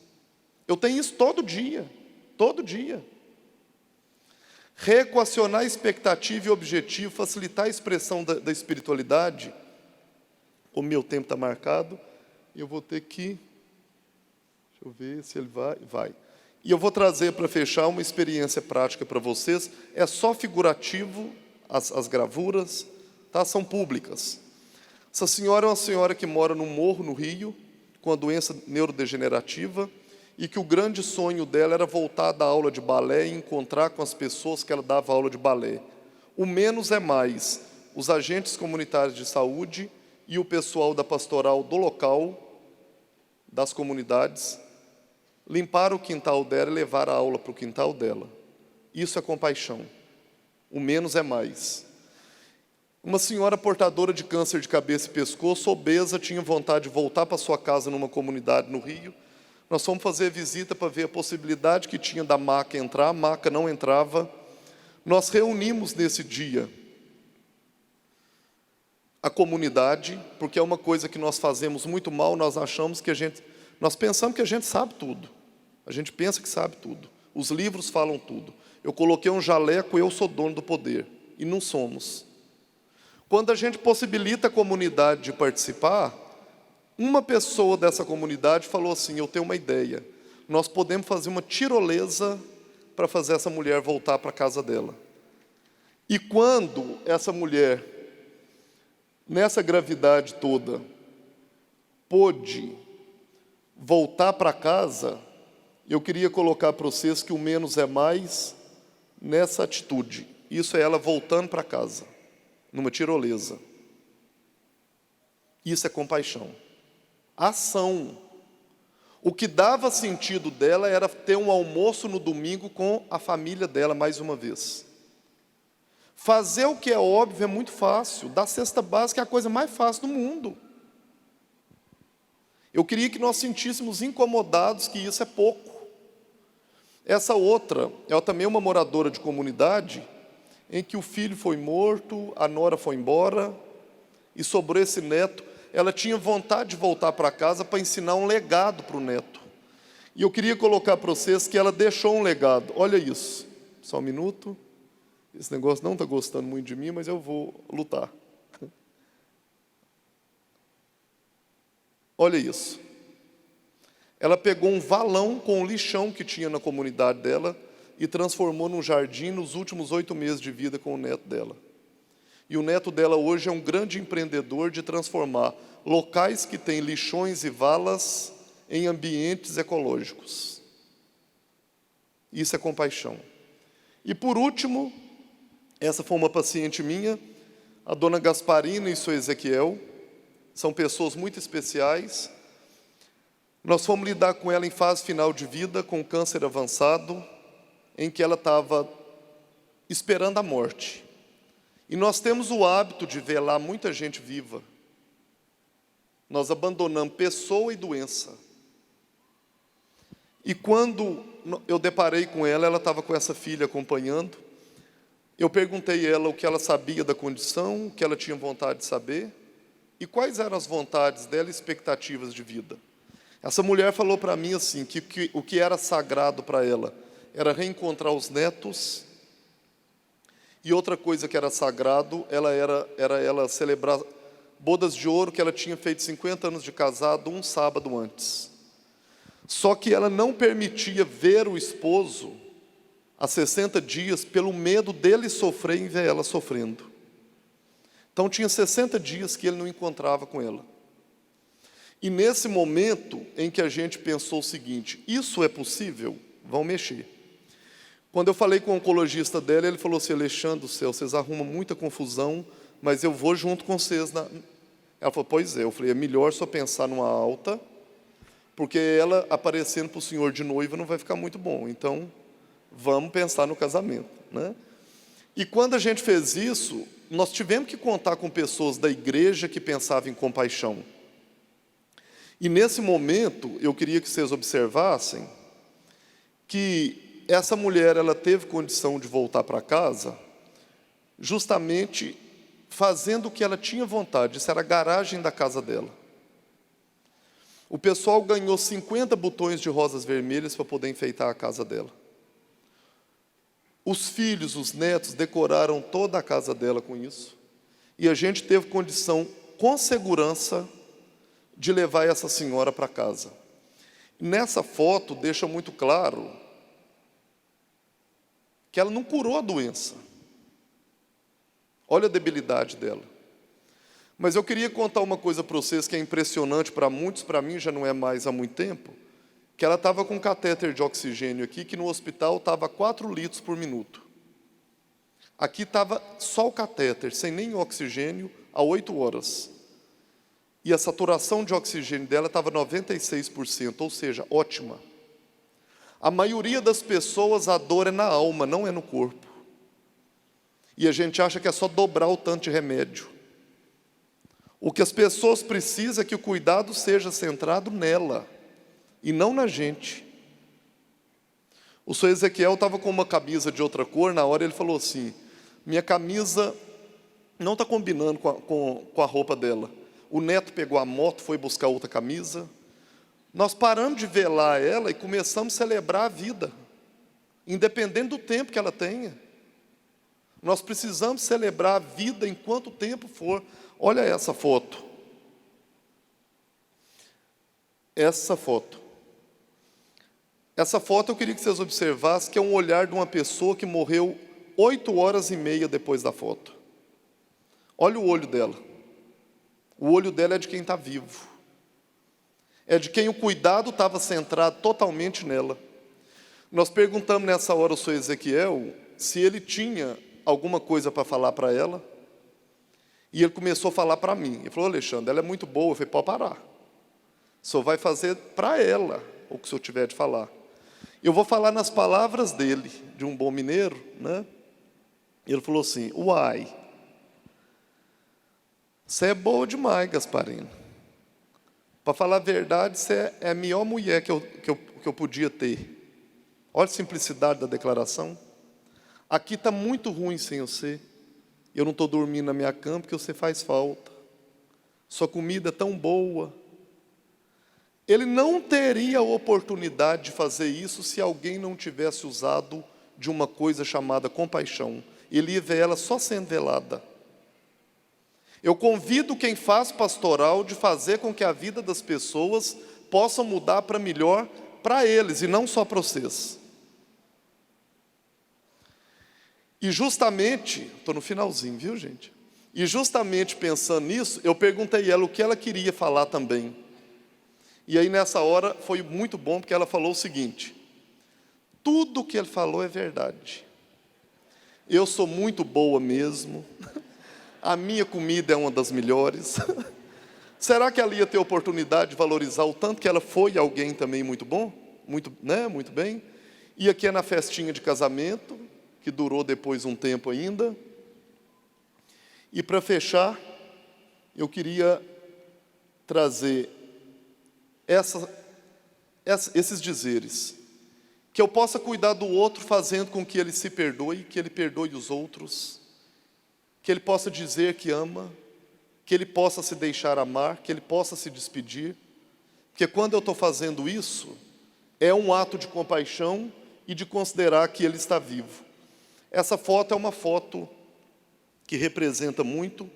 Eu tenho isso todo dia, todo dia. Reequacionar expectativa e objetivo, facilitar a expressão da espiritualidade. O meu tempo está marcado, eu vou ter que... Deixa eu ver se ele vai. E eu vou trazer para fechar uma experiência prática para vocês. É só figurativo, as gravuras, tá? São públicas. Essa senhora é uma senhora que mora no morro, no Rio, com a doença neurodegenerativa, e que o grande sonho dela era voltar da aula de balé e encontrar com as pessoas que ela dava aula de balé. O menos é mais. Os agentes comunitários de saúde e o pessoal da pastoral do local, das comunidades, limpar o quintal dela e levar a aula para o quintal dela. Isso é compaixão. O menos é mais. Uma senhora portadora de câncer de cabeça e pescoço, obesa, tinha vontade de voltar para sua casa numa comunidade no Rio. Nós fomos fazer visita para ver a possibilidade que tinha da maca entrar, a maca não entrava. Nós reunimos nesse dia a comunidade, porque é uma coisa que nós fazemos muito mal, nós pensamos que a gente sabe tudo. A gente pensa que sabe tudo. Os livros falam tudo. Eu coloquei um jaleco, eu sou dono do poder. E não somos. Quando a gente possibilita a comunidade de participar, uma pessoa dessa comunidade falou assim, eu tenho uma ideia. Nós podemos fazer uma tirolesa para fazer essa mulher voltar para a casa dela. E quando essa mulher, nessa gravidade toda, pôde voltar para casa, eu queria colocar para vocês que o menos é mais nessa atitude. Isso é ela voltando para casa, numa tirolesa. Isso é compaixão. Ação. O que dava sentido dela era ter um almoço no domingo com a família dela mais uma vez. Fazer o que é óbvio é muito fácil. Dar cesta básica é a coisa mais fácil do mundo. Eu queria que nós sentíssemos incomodados que isso é pouco. Essa outra é também uma moradora de comunidade, em que o filho foi morto, a nora foi embora, e sobrou esse neto. Ela tinha vontade de voltar para casa para ensinar um legado para o neto. E eu queria colocar para vocês que ela deixou um legado. Olha isso. Só um minuto. Esse negócio não está gostando muito de mim, mas eu vou lutar. Olha isso. Ela pegou um valão com o lixão que tinha na comunidade dela e transformou num jardim nos últimos 8 meses de vida com o neto dela. E o neto dela hoje é um grande empreendedor de transformar locais que têm lixões e valas em ambientes ecológicos. Isso é compaixão. E por último, essa foi uma paciente minha, a dona Gasparina e o seu Ezequiel, são pessoas muito especiais. Nós fomos lidar com ela em fase final de vida, com câncer avançado, em que ela estava esperando a morte. E nós temos o hábito de ver lá muita gente viva. Nós abandonamos pessoa e doença. E quando eu deparei com ela, ela estava com essa filha acompanhando. Eu perguntei a ela o que ela sabia da condição, o que ela tinha vontade de saber, e quais eram as vontades dela e expectativas de vida. Essa mulher falou para mim assim, que o que era sagrado para ela era reencontrar os netos, e outra coisa que era sagrado, era ela celebrar bodas de ouro, que ela tinha feito 50 anos de casado, um sábado antes. Só que ela não permitia ver o esposo há 60 dias, pelo medo dele sofrer e ver ela sofrendo. Então tinha 60 dias que ele não encontrava com ela. E nesse momento em que a gente pensou o seguinte, isso é possível? Vão mexer. Quando eu falei com o oncologista dela, ele falou assim, Alexandre do céu, vocês arrumam muita confusão, mas eu vou junto com vocês. Ela falou, pois é. Eu falei, é melhor só pensar numa alta, porque ela aparecendo para o senhor de noiva não vai ficar muito bom. Então, vamos pensar no casamento, né? E quando a gente fez isso, nós tivemos que contar com pessoas da igreja que pensavam em compaixão. E nesse momento, eu queria que vocês observassem que essa mulher, ela teve condição de voltar para casa, justamente fazendo o que ela tinha vontade. Isso era a garagem da casa dela. O pessoal ganhou 50 botões de rosas vermelhas para poder enfeitar a casa dela. Os filhos, os netos, decoraram toda a casa dela com isso. E a gente teve condição, com segurança, de levar essa senhora para casa. Nessa foto, deixa muito claro que ela não curou a doença. Olha a debilidade dela. Mas eu queria contar uma coisa para vocês que é impressionante para muitos, para mim já não é mais há muito tempo, que ela estava com um catéter de oxigênio aqui, que no hospital estava 4 litros por minuto. Aqui estava só o catéter, sem nem oxigênio, há 8 horas. E a saturação de oxigênio dela estava 96%, ou seja, ótima. A maioria das pessoas, a dor é na alma, não é no corpo. E a gente acha que é só dobrar o tanto de remédio. O que as pessoas precisam é que o cuidado seja centrado nela, e não na gente. O senhor Ezequiel estava com uma camisa de outra cor, na hora ele falou assim, minha camisa não está combinando com a roupa dela. O neto pegou a moto, foi buscar outra camisa. Nós paramos de velar ela e começamos a celebrar a vida, independente do tempo que ela tenha. Nós precisamos celebrar a vida enquanto o tempo for. Olha essa foto. Essa foto. Essa foto eu queria que vocês observassem que é um olhar de uma pessoa que morreu 8 horas e meia depois da foto. Olha o olho dela. O olho dela é de quem está vivo. É de quem o cuidado estava centrado totalmente nela. Nós perguntamos nessa hora ao senhor Ezequiel se ele tinha alguma coisa para falar para ela. E ele começou a falar para mim. Ele falou, Alexandre, ela é muito boa. Eu falei, pode parar. O senhor vai fazer para ela o que o senhor tiver de falar. Eu vou falar nas palavras dele, de um bom mineiro, né? Ele falou assim, uai, você é boa demais, Gasparina. Para falar a verdade, você é a melhor mulher que eu podia ter. Olha a simplicidade da declaração. Aqui está muito ruim sem você. Eu não estou dormindo na minha cama porque você faz falta. Sua comida é tão boa. Ele não teria a oportunidade de fazer isso se alguém não tivesse usado de uma coisa chamada compaixão. Ele ia ver ela só sendo velada. Eu convido quem faz pastoral de fazer com que a vida das pessoas possa mudar para melhor para eles e não só para vocês. E justamente, estou no finalzinho, viu gente? E justamente pensando nisso, eu perguntei a ela o que ela queria falar também. E aí nessa hora foi muito bom, porque ela falou o seguinte: tudo que ele falou é verdade. Eu sou muito boa mesmo. A minha comida é uma das melhores. Será que ela ia ter oportunidade de valorizar o tanto que ela foi alguém também muito bom? Muito, né? Muito bem. E aqui é na festinha de casamento, que durou depois um tempo ainda. E para fechar, eu queria trazer esses dizeres. Que eu possa cuidar do outro fazendo com que ele se perdoe, que ele perdoe os outros, que ele possa dizer que ama, que ele possa se deixar amar, que ele possa se despedir. Porque quando eu estou fazendo isso, é um ato de compaixão e de considerar que ele está vivo. Essa foto é uma foto que representa muito,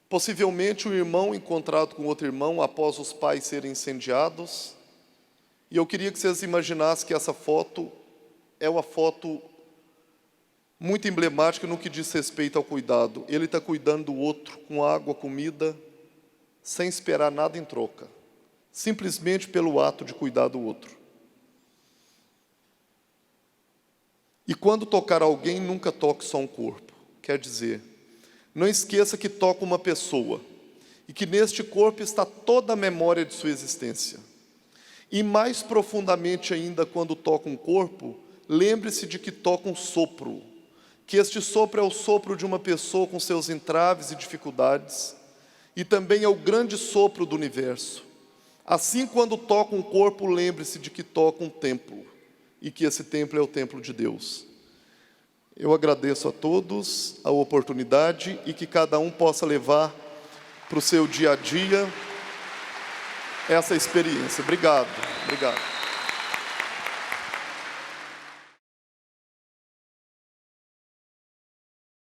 possivelmente um irmão encontrado com outro irmão após os pais serem incendiados. E eu queria que vocês imaginassem que essa foto é uma foto muito emblemática no que diz respeito ao cuidado. Ele está cuidando do outro com água, comida, sem esperar nada em troca, simplesmente pelo ato de cuidar do outro. E quando tocar alguém, nunca toque só um corpo. Quer dizer, não esqueça que toca uma pessoa e que neste corpo está toda a memória de sua existência. E mais profundamente ainda, quando toca um corpo, lembre-se de que toca um sopro, que este sopro é o sopro de uma pessoa com seus entraves e dificuldades, e também é o grande sopro do universo. Assim, quando toca um corpo, lembre-se de que toca um templo, e que esse templo é o templo de Deus. Eu agradeço a todos a oportunidade e que cada um possa levar para o seu dia a dia essa experiência. Obrigado, obrigado.